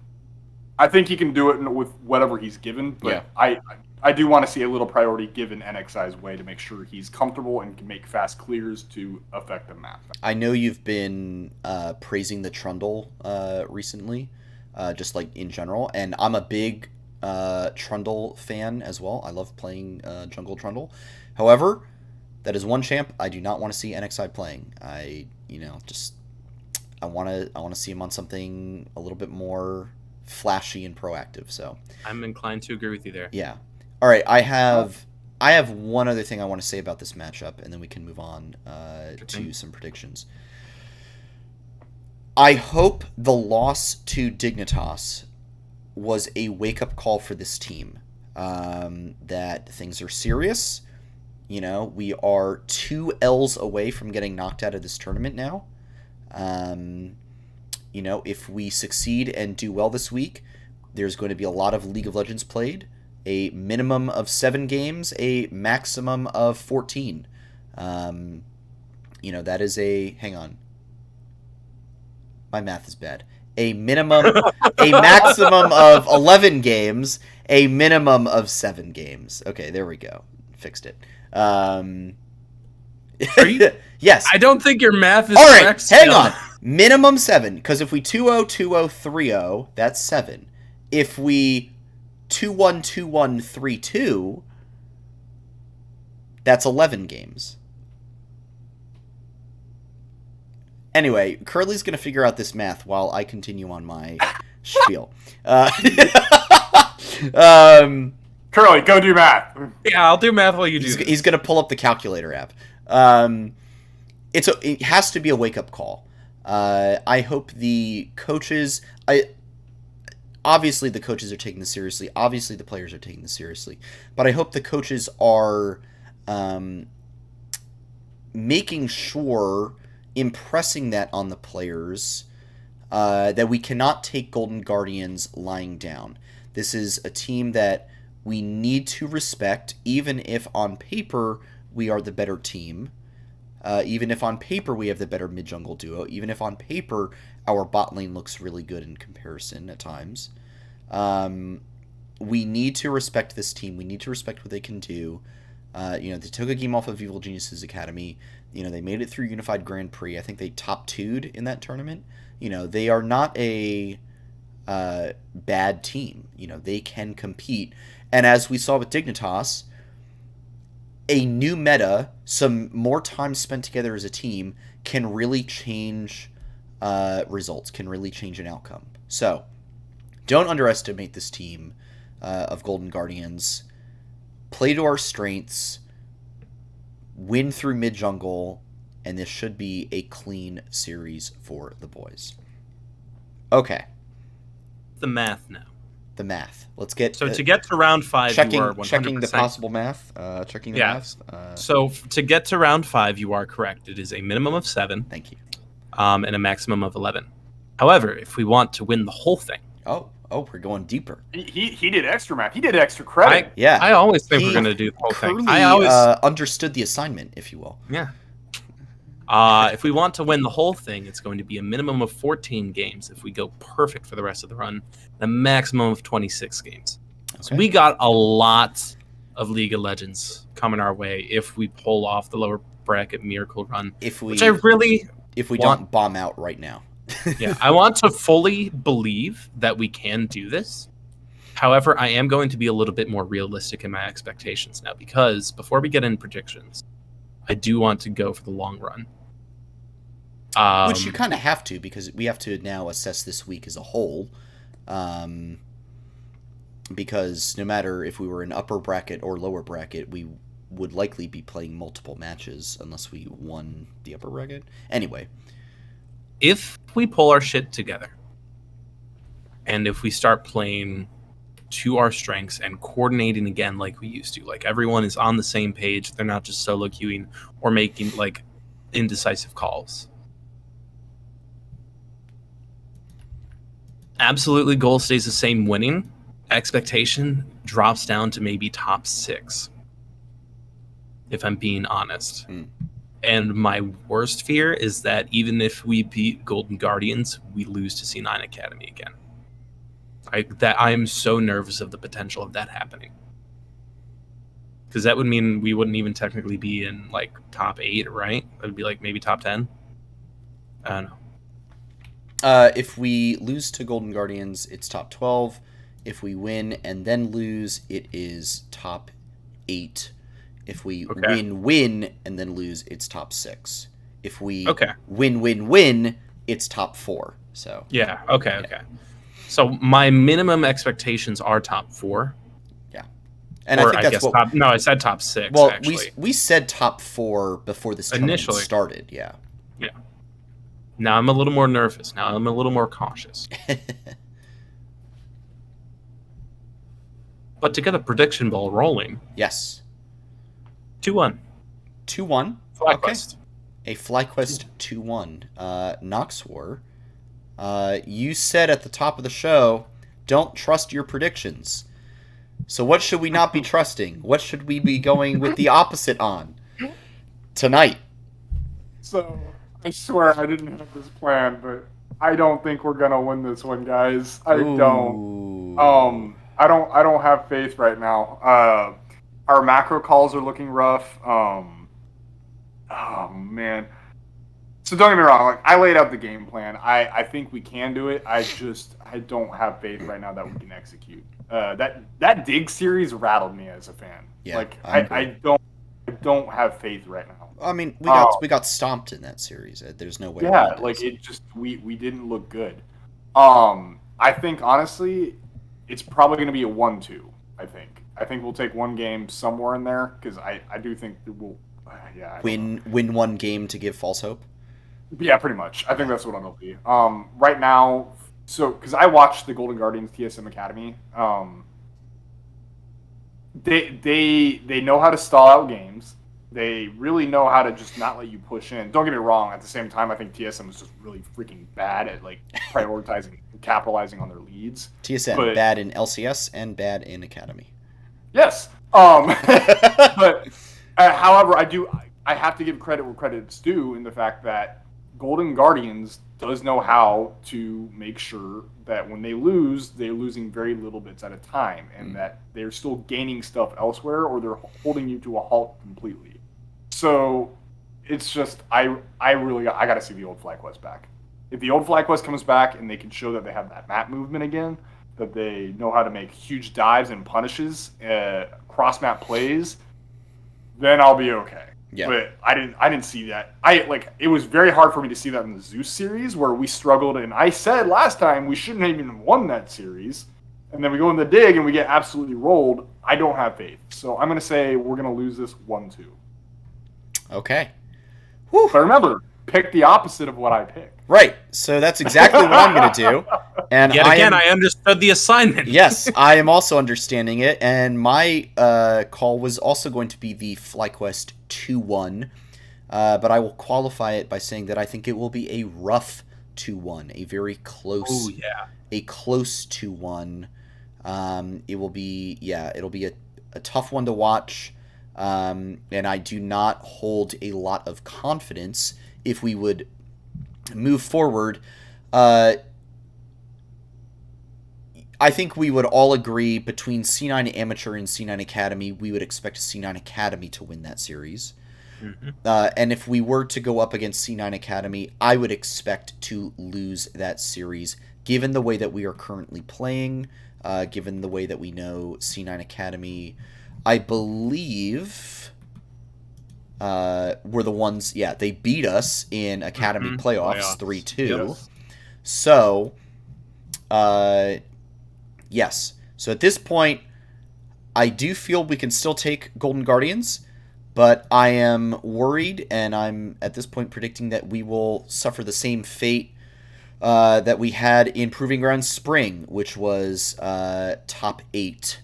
I think he can do it with whatever he's given, but yeah. I do want to see a little priority given NXI's way to make sure he's comfortable and can make fast clears to affect the map. I know you've been praising the Trundle recently, just like in general, and I'm a big Trundle fan as well. I love playing jungle Trundle. However, that is one champ I do not want to see NXI playing. I want to see him on something a little bit more flashy and proactive. So I'm inclined to agree with you there. yeah. All right, I have one other thing I want to say about this matchup, and then we can move on to some predictions. I hope the loss to Dignitas was a wake-up call for this team, that things are serious. You know, we are 2 L's away from getting knocked out of this tournament now. You know, if we succeed and do well this week, there's going to be a lot of League of Legends played. A minimum of 7 games, a maximum of 14. You know, that is a... Hang on. My math is bad. A maximum of 11 games, a minimum of 7 games. Okay, there we go. Fixed it. Are you? Yes. I don't think your math is all right, correct. hang on. Minimum 7, because if we 2-0, 2-0, 3-0, that's 7. If we 2-1, 2-1, 3-2, that's 11 games. Anyway, Curly's going to figure out this math while I continue on my spiel. Curly, go do math. Yeah, I'll do math while you do. He's going to pull up the calculator app. It has to be a wake-up call. I hope the coaches... Obviously, the coaches are taking this seriously. Obviously, the players are taking this seriously. But I hope the coaches are making sure, impressing that on the players, that we cannot take Golden Guardians lying down. This is a team that we need to respect, even if on paper we are the better team. Even if on paper we have the better mid-jungle duo. Even if on paper our bot lane looks really good in comparison at times. We need to respect this team. We need to respect what they can do. You know, they took a game off of Evil Geniuses Academy. You know, they made it through Unified Grand Prix. I think they top 2'd in that tournament. You know, they are not a bad team. You know, they can compete. And as we saw with Dignitas, a new meta, some more time spent together as a team, can really change results, can really change an outcome. So, don't underestimate this team of Golden Guardians. Play to our strengths, win through mid-jungle, and this should be a clean series for the boys. Okay. The math now. The math. Let's get... So to get to round 5, you are 100%... Checking the possible math. Checking the math. So to get to round 5, you are correct. It is a minimum of 7. Thank you. And a maximum of 11. However, if we want to win the whole thing... Oh, we're going deeper. He did extra math. He did extra credit. I always think we're going to do the whole thing. I always understood the assignment, if you will. Yeah. If we want to win the whole thing, it's going to be a minimum of 14 games if we go perfect for the rest of the run, and a maximum of 26 games. Okay. So we got a lot of League of Legends coming our way if we pull off the lower bracket miracle run. If we don't bomb out right now. Yeah, I want to fully believe that we can do this. However, I am going to be a little bit more realistic in my expectations now, because before we get in predictions, I do want to go for the long run. Which you kind of have to, because we have to now assess this week as a whole. Because no matter if we were in upper bracket or lower bracket, we would likely be playing multiple matches unless we won the upper bracket. Anyway. If we pull our shit together, and if we start playing to our strengths and coordinating again like we used to, like everyone is on the same page, they're not just solo queuing or making like indecisive calls. Absolutely, goal stays the same, winning. Expectation drops down to maybe top 6, if I'm being honest. And my worst fear is that even if we beat Golden Guardians, we lose to C9 Academy again. I am so nervous of the potential of that happening. Because that would mean we wouldn't even technically be in like top 8, right? It would be like maybe top 10. I don't know. If we lose to Golden Guardians, it's top 12. If we win and then lose, it is top 8. If we win and then lose, it's top 6. If we win, it's top 4. So Yeah. Okay. So my minimum expectations are top 4. and I Or think I that's guess what. top. No, I said top 6 Well, actually. we said top 4 before this tournament Initially. started. Yeah. Yeah. Now I'm a little more nervous. Now I'm a little more cautious. But to get a prediction ball rolling, Yes. 2-1. 2-1. Okay. FlyQuest. A FlyQuest 2-1. Noxwar, you said at the top of the show, don't trust your predictions. So what should we not be trusting? What should we be going with the opposite on tonight? So I swear I didn't have this plan, but I don't think we're gonna win this one, guys. I don't. Ooh. I don't have faith right now. Our macro calls are looking rough. Oh man. So don't get me wrong. Like, I laid out the game plan. I think we can do it. I don't have faith right now that we can execute. That dig series rattled me as a fan. Yeah, like I I don't have faith right now. I mean, we got stomped in that series. There's no way. Yeah, like it just we didn't look good. I think honestly, it's probably going to be a 1-2. I think we'll take one game somewhere in there because I do think we'll win one game to give false hope. Yeah, pretty much. I think that's what it'll be. Right now, so because I watched the Golden Guardians TSM Academy, they know how to stall out games. They really know how to just not let you push in. Don't get me wrong. At the same time, I think TSM is just really freaking bad at like prioritizing, capitalizing on their leads. TSM bad in LCS and bad in Academy. Yes. But however, I have to give credit where credit's due in the fact that Golden Guardians does know how to make sure that when they lose, they're losing very little bits at a time, and that they're still gaining stuff elsewhere, or they're holding you to a halt completely. So it's just I got to see the old FlyQuest back. If the old FlyQuest comes back and they can show that they have that map movement again, that they know how to make huge dives and punishes, cross map plays, then I'll be okay. Yeah. But I didn't see that. It was very hard for me to see that in the Zeus series where we struggled, and I said last time we shouldn't have even won that series. And then we go in the dig and we get absolutely rolled. I don't have faith. So I'm going to say we're going to lose this 1-2. Okay. Whew. But remember, pick the opposite of what I pick. Right. So that's exactly what I'm going to do. And yet again, I understood the assignment. Yes, I am also understanding it. And my call was also going to be the FlyQuest 2-1. But I will qualify it by saying that I think it will be a rough 2-1, a very close, a close 2-1. It will be, it'll be a tough one to watch. And I do not hold a lot of confidence if we would move forward. I think we would all agree between C9 Amateur and C9 Academy, we would expect C9 Academy to win that series. Mm-hmm. And if we were to go up against C9 Academy, I would expect to lose that series, given the way that we are currently playing, given the way that we know C9 Academy. I believe were the ones, they beat us in Academy playoffs 3-2. Yes. So, yes. So at this point, I do feel we can still take Golden Guardians, but I am worried, and I'm at this point predicting that we will suffer the same fate that we had in Proving Grounds Spring, which was top 8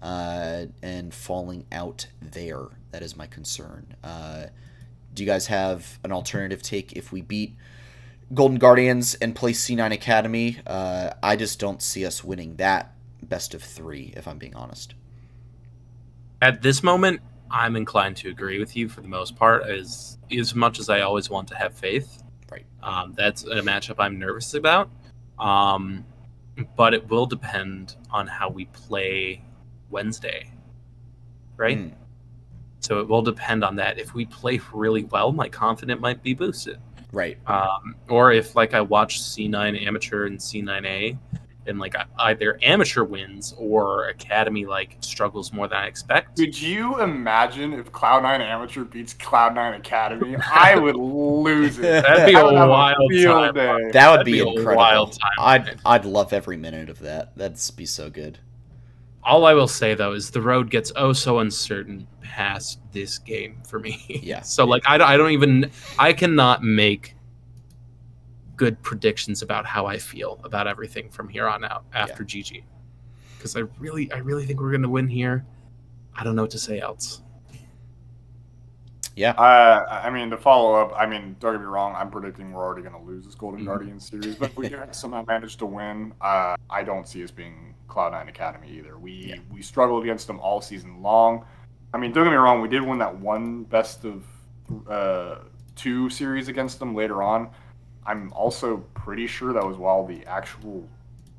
and falling out there. That is my concern. Do you guys have an alternative take if we beat Golden Guardians and play C9 Academy? I just don't see us winning that best of 3, if I'm being honest. At this moment, I'm inclined to agree with you for the most part, as much as I always want to have faith. Right. That's a matchup I'm nervous about. But it will depend on how we play Wednesday. Right? So it will depend on that. If we play really well, my confidence might be boosted. Right. Or if, like, I watch C9 Amateur and C9A, in like either amateur wins or academy like struggles more than I expect. Could you imagine if Cloud9 Amateur beats Cloud9 Academy? I would lose it. That'd be I a would have wild field time. day. That would That'd be be a incredible. wild time. I'd love every minute of that. That'd be so good. All I will say though is the road gets oh so uncertain past this game for me. Yeah. So like I cannot make good predictions about how I feel about everything from here on out after GG. Because I really think we're gonna win here. I don't know what to say else. Yeah. I mean, to follow up, I mean, don't get me wrong, I'm predicting we're already going to lose this Golden Guardians series, but if we do somehow manage to win, I don't see us being Cloud9 Academy either. We struggled against them all season long. I mean, don't get me wrong, we did win that one best of 2 series against them later on. I'm also pretty sure that was while the actual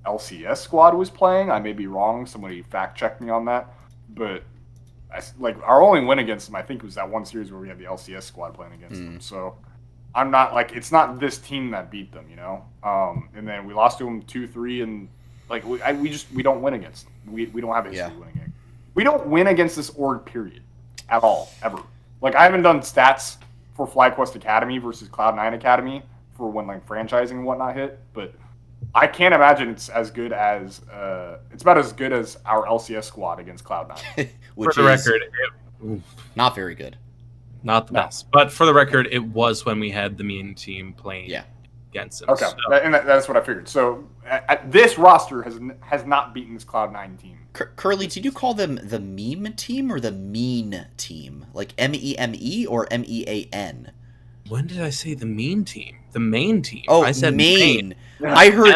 LCS squad was playing. I may be wrong. Somebody fact check me on that. But our only win against them, I think, was that one series where we had the LCS squad playing against them. So I'm not like, it's not this team that beat them, you know. And then we lost to them 2-3, and like we don't win against them. We don't have a history of winning. We don't win against this org, period, at all, ever. Like, I haven't done stats for FlyQuest Academy versus Cloud9 Academy for when like franchising and whatnot hit, but I can't imagine it's as good as it's about as good as our LCS squad against Cloud9. Which for the is record, not very good. Not the best. But for the record, it was when we had the mean team playing against them. Okay, So. and that's what I figured. So this roster has not beaten this Cloud9 team. Curly, did you call them the meme team or the mean team? Like MEME or MEAN? When did I say the mean team? The main team. Oh, I said main. I heard.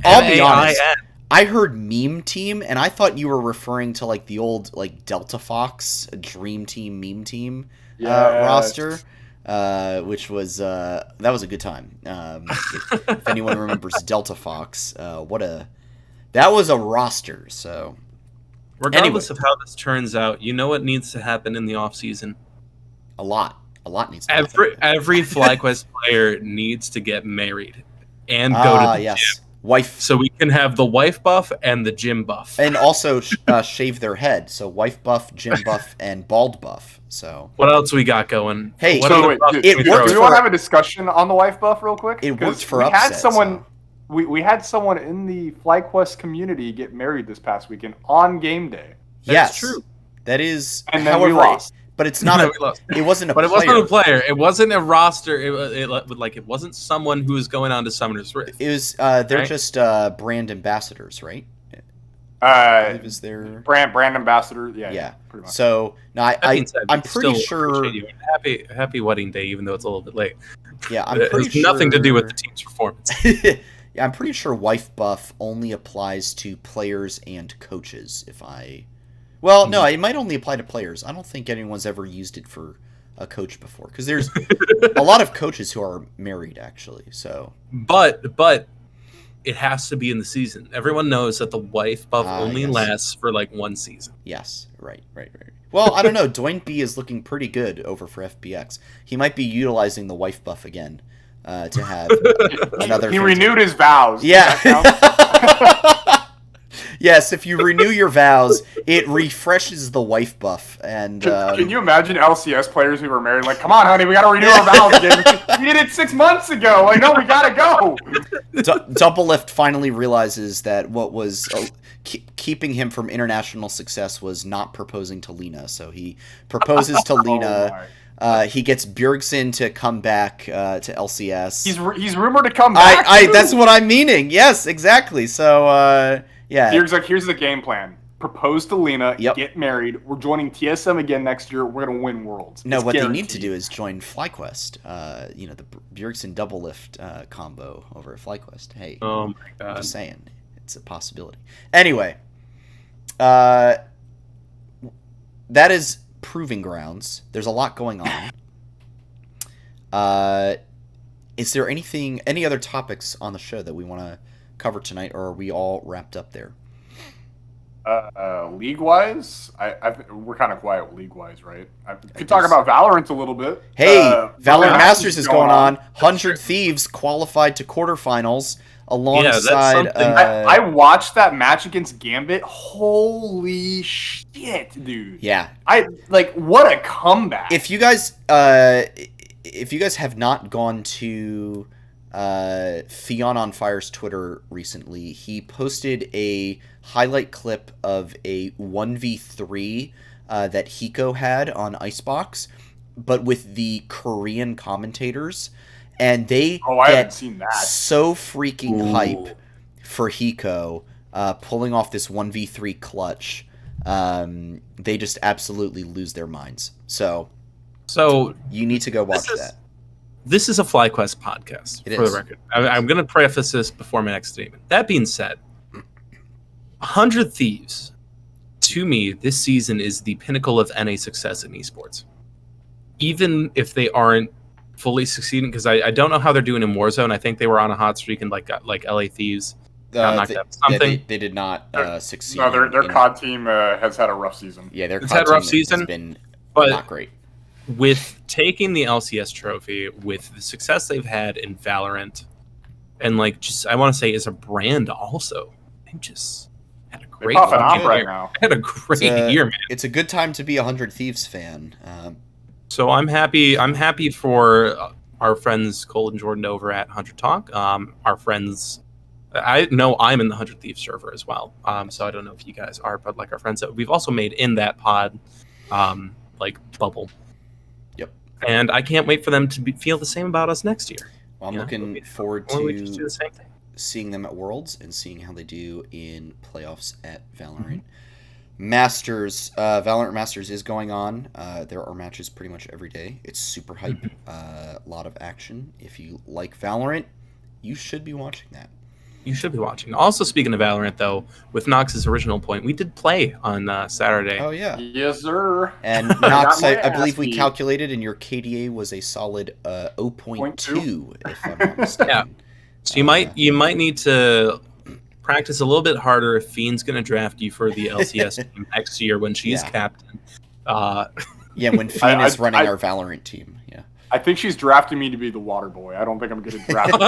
I'll be honest. M-A-I-N. I heard meme team, and I thought you were referring to like the old like Delta Fox Dream Team meme team roster, which was that was a good time. If anyone remembers Delta Fox, that was a roster. So regardless of how this turns out, you know what needs to happen in the off season? A lot needs to happen. Every FlyQuest player needs to get married and go to the gym. Wife, so we can have the wife buff and the gym buff, and also shave their head. So wife buff, gym buff, and bald buff. So what else we got going? Hey, so wait, do we want to have a discussion on the wife buff real quick? It worked for we upset. Had someone, we had someone in the FlyQuest community get married this past weekend on game day. That's true. That is, and then we lost. But it's not. It wasn't a. But player. it wasn't a player. It wasn't a roster. It wasn't someone who was going on to Summoner's Rift. It was. They're just brand ambassadors, right? I believe is their brand ambassador. Yeah. Pretty much. So no, I'm pretty sure. Happy wedding day, even though it's a little bit late. Yeah, I'm pretty sure. Nothing to do with the team's performance. Yeah, I'm pretty sure wife buff only applies to players and coaches. Well, no, it might only apply to players. I don't think anyone's ever used it for a coach before, because there's a lot of coaches who are married, actually. So, but it has to be in the season. Everyone knows that the wife buff only lasts for like one season. Yes, right. Well, I don't know. Dwayne B is looking pretty good over for FPX. He might be utilizing the wife buff again to have another. He renewed his vows. Yeah. Yes, if you renew your vows, it refreshes the wife buff. And can you imagine LCS players who were married? Like, come on, honey, we got to renew our vows again. We did it 6 months ago. Like, no, we got to go. Doublelift finally realizes that what was keeping him from international success was not proposing to Lena. So he proposes to Lena. He gets Bjergsen to come back to LCS. He's rumored to come back. That's what I'm meaning. Yes, exactly. So. Yeah. Here's the game plan. Propose to Lena, get married. We're joining TSM again next year. We're going to win Worlds. No, what they need to do is join FlyQuest. The Bjergsen Doublelift combo over at FlyQuest. Hey, oh my God. I'm just saying. It's a possibility. Anyway, that is Proving Grounds. There's a lot going on. Is there any other topics on the show that we want to cover tonight, or are we all wrapped up there? League-wise, we're kind of quiet league-wise, right? I could talk about Valorant a little bit. Hey, Valorant Masters is going on. 100 Thieves qualified to quarterfinals. alongside. something. I watched that match against Gambit. Holy shit, dude! Yeah. What a comeback. If you guys have not gone to Theon on Fire's Twitter recently, he posted a highlight clip of a 1v3 that Hiko had on Icebox, but with the Korean commentators, and they I haven't get seen that. so freaking hype for Hiko pulling off this 1v3 clutch. They just absolutely lose their minds. So you need to go watch that. This is a FlyQuest podcast, It for is. the record. I'm going to preface this before my next statement. That being said, 100 Thieves, to me, this season is the pinnacle of NA success in esports. Even if they aren't fully succeeding, because I don't know how they're doing in Warzone. I think they were on a hot streak and like LA Thieves got knocked out. Something. They did not succeed. No, their COD team has had a rough season. Yeah, their It's COD had a rough team season, has been but not great. with taking the LCS trophy, with the success they've had in Valorant, and like just I want to say as a brand also, they just had a They're great popping off year. right now. Had a great year, man. It's a good time to be a 100 Thieves fan. So I'm happy. I'm happy for our friends Cole and Jordan over at 100 Talk. Our friends. I know I'm in the 100 Thieves server as well. So I don't know if you guys are, but like our friends that we've also made in that pod, like bubble. Yep. And I can't wait for them to feel the same about us next year. Well, I'm Yeah. looking forward Or we just do to the same thing. seeing them at Worlds and seeing how they do in playoffs at Valorant. Masters, Valorant Masters is going on. There are matches pretty much every day. It's super hype. A lot of action. If you like Valorant, you should be watching that. You should be watching. Also, speaking of Valorant, though, with Nox's original point, we did play on Saturday. Oh, yeah. Yes, sir. And Got Nox, my I believe ass we beat. calculated, and your KDA was a solid 0.2, if I'm not mistaken. Yeah. So you might need to practice a little bit harder if Fiend's going to draft you for the LCS team next year when she's Yeah. captain. Yeah, when Fiend is running I- our Valorant team. Yeah. I think she's drafting me to be the water boy. I don't think I'm going to draft her.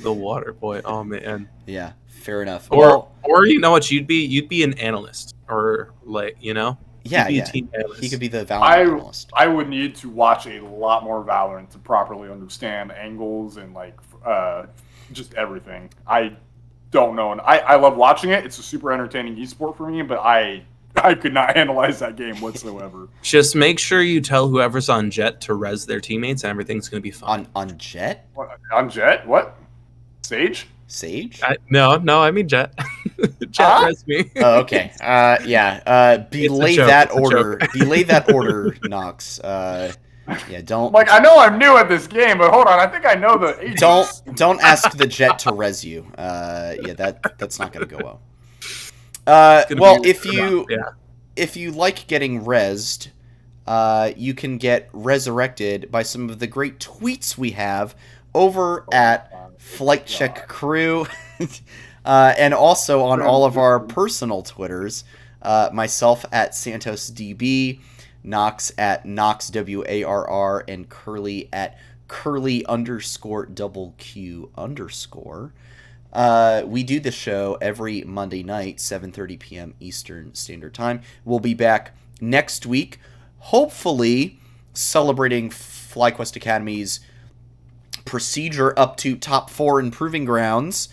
The water boy. Oh man. Yeah, fair enough. Or you know what you'd be? You'd be an analyst, or like yeah, you'd be yeah. a team analyst. He could be the Valorant analyst. I would need to watch a lot more Valorant to properly understand angles and just everything. I don't know, and I love watching it. It's a super entertaining esport for me, but I could not analyze that game whatsoever. Just make sure you tell whoever's on Jet to res their teammates, and everything's gonna be fine. On Jet? What, on Jet? What? Sage? Sage? No, I mean Jet. Jet Huh? res me. Oh, okay. Yeah. Belay joke, that it's a order. joke. Belay that order, Nox. Yeah, don't I know I'm new at this game, but hold on. I think I know the agents. don't ask the Jet to res you. Yeah, that's not gonna go well. Well, if you like getting rezzed, you can get resurrected by some of the great tweets we have over at Flight Check Crew, and also on all of our personal Twitters. Myself at SantosDB, Nox at NoxWarr, and Curly at Curly_QQ_. We do this show every Monday night, 7:30 p.m. Eastern Standard Time. We'll be back next week, hopefully celebrating FlyQuest Academy's procedure up to top 4 in Proving Grounds.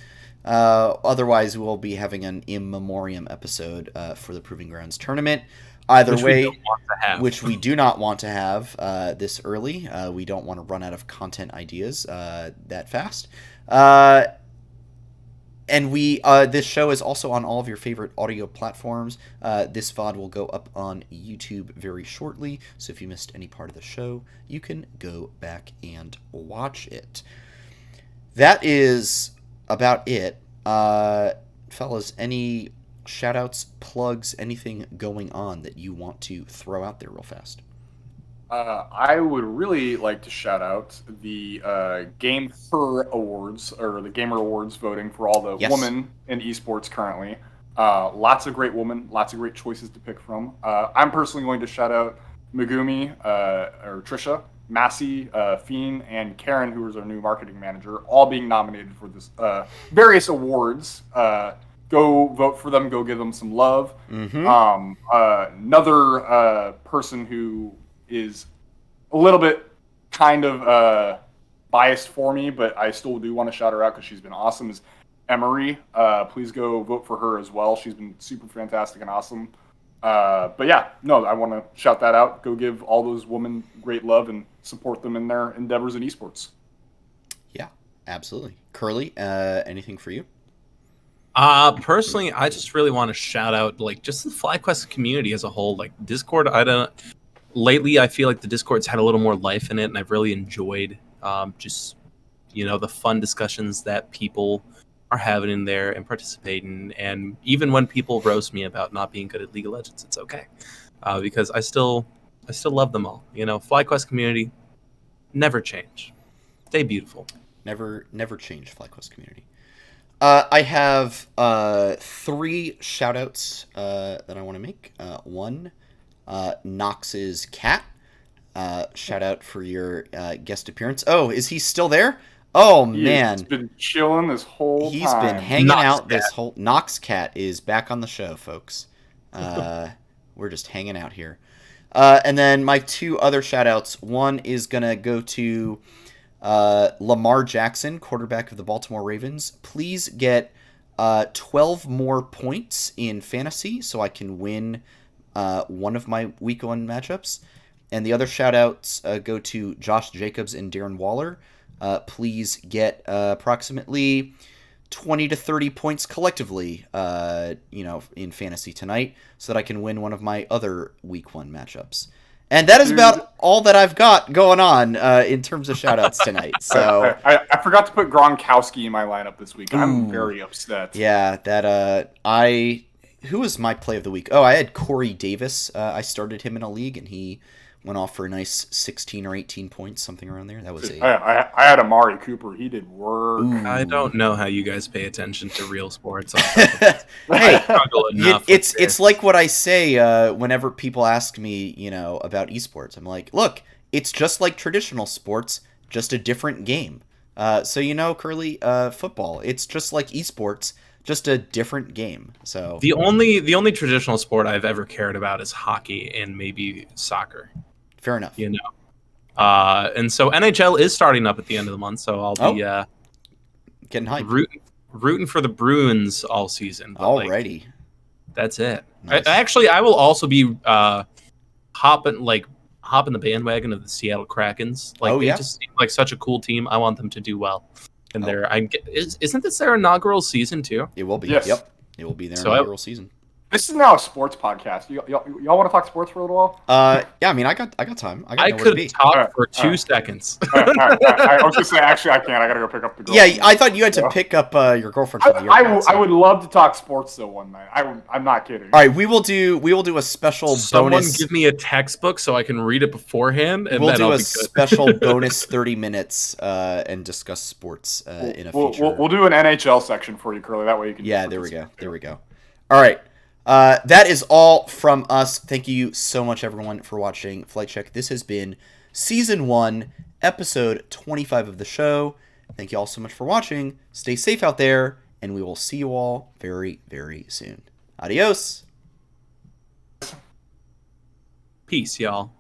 Otherwise, we'll be having an in memoriam episode for the Proving Grounds tournament. Either way, which we do not want to have this early. We don't want to run out of content ideas that fast. And this show is also on all of your favorite audio platforms. This VOD will go up on YouTube very shortly, so if you missed any part of the show, you can go back and watch it. That is about it. Fellas, any shout-outs, plugs, anything going on that you want to throw out there real fast? I would really like to shout out the Game Her Awards, or the Gamer Awards voting for all the women in esports currently. Lots of great women, lots of great choices to pick from. I'm personally going to shout out Megumi, or Trisha. Massey, Fiend, and Karen, who is our new marketing manager, all being nominated for this various awards. Go vote for them. Go give them some love. Another person who is a little bit kind of biased for me, but I still do want to shout her out because she's been awesome, is Emery. Please go vote for her as well. She's been super fantastic and awesome. But yeah, no, I want to shout that out. Go give all those women great love and support them in their endeavors in esports. Yeah, absolutely. Curly, anything for you? Personally, I just really want to shout out like just the FlyQuest community as a whole. Like Discord, lately I feel like the Discord's had a little more life in it, and I've really enjoyed just the fun discussions that people are having in there and participating. And even when people roast me about not being good at League of Legends, it's okay because I still love them all. FlyQuest community, never change. Stay beautiful. Never change, FlyQuest community. I have 3 shout-outs that I want to make. One, Nox's cat. Shout out for your guest appearance. Oh, is he still there? Oh, man. He's been chilling this whole time. He's been hanging Nox out cat. this whole... Nox cat is back on the show, folks. We're just hanging out here. And then my 2 other shout-outs. One is going to go to Lamar Jackson, quarterback of the Baltimore Ravens. Please get 12 more points in fantasy so I can win one of my week 1 matchups. And the other shout-outs go to Josh Jacobs and Darren Waller. Please get approximately 20 to 30 points collectively, in fantasy tonight so that I can win one of my other week 1 matchups. And that is about all that I've got going on in terms of shout-outs tonight. So I forgot to put Gronkowski in my lineup this week. I'm very upset. Yeah, who was my play of the week? Oh, I had Corey Davis. I started him in a league, and he went off for a nice 16 or 18 points, something around there. That was I had Amari Cooper. He did work. I don't know how you guys pay attention to real sports. Hey, Enough it's like what I say whenever people ask me, about esports. I'm like, look, it's just like traditional sports, just a different game. So Curly, football, it's just like esports, just a different game. So the only traditional sport I've ever cared about is hockey and maybe soccer. fair enough. And so NHL is starting up at the end of the month, so I'll be getting hyped. Rooting for the Bruins all season. But, Alrighty. That's it. Nice. I will also be hopping the bandwagon of the Seattle Krakens. They just seem like such a cool team. I want them to do well. And isn't this their inaugural season too? It will be. Yes. Yep. It will be their inaugural season. This is now a sports podcast. Y'all want to talk sports for a little while? Yeah. I mean, I got time. I could talk for 2 seconds. All right. I was just saying, actually, I can't. I gotta go pick up the girl. Yeah, I thought you had to pick up your girlfriend from the airport. I would love to talk sports though one night. I'm not kidding. All right, we will do a special Someone bonus. give me a textbook so I can read it beforehand, and We'll then do I'll a be good. special bonus 30 minutes and discuss sports in a future. We'll do an NHL section for you, Curly. That way you can. Yeah, there we go. All right. That is all from us. Thank you so much, everyone, for watching Flight Check. This has been Season 1, Episode 25 of the show. Thank you all so much for watching. Stay safe out there, and we will see you all very, very soon. Adios. Peace, y'all.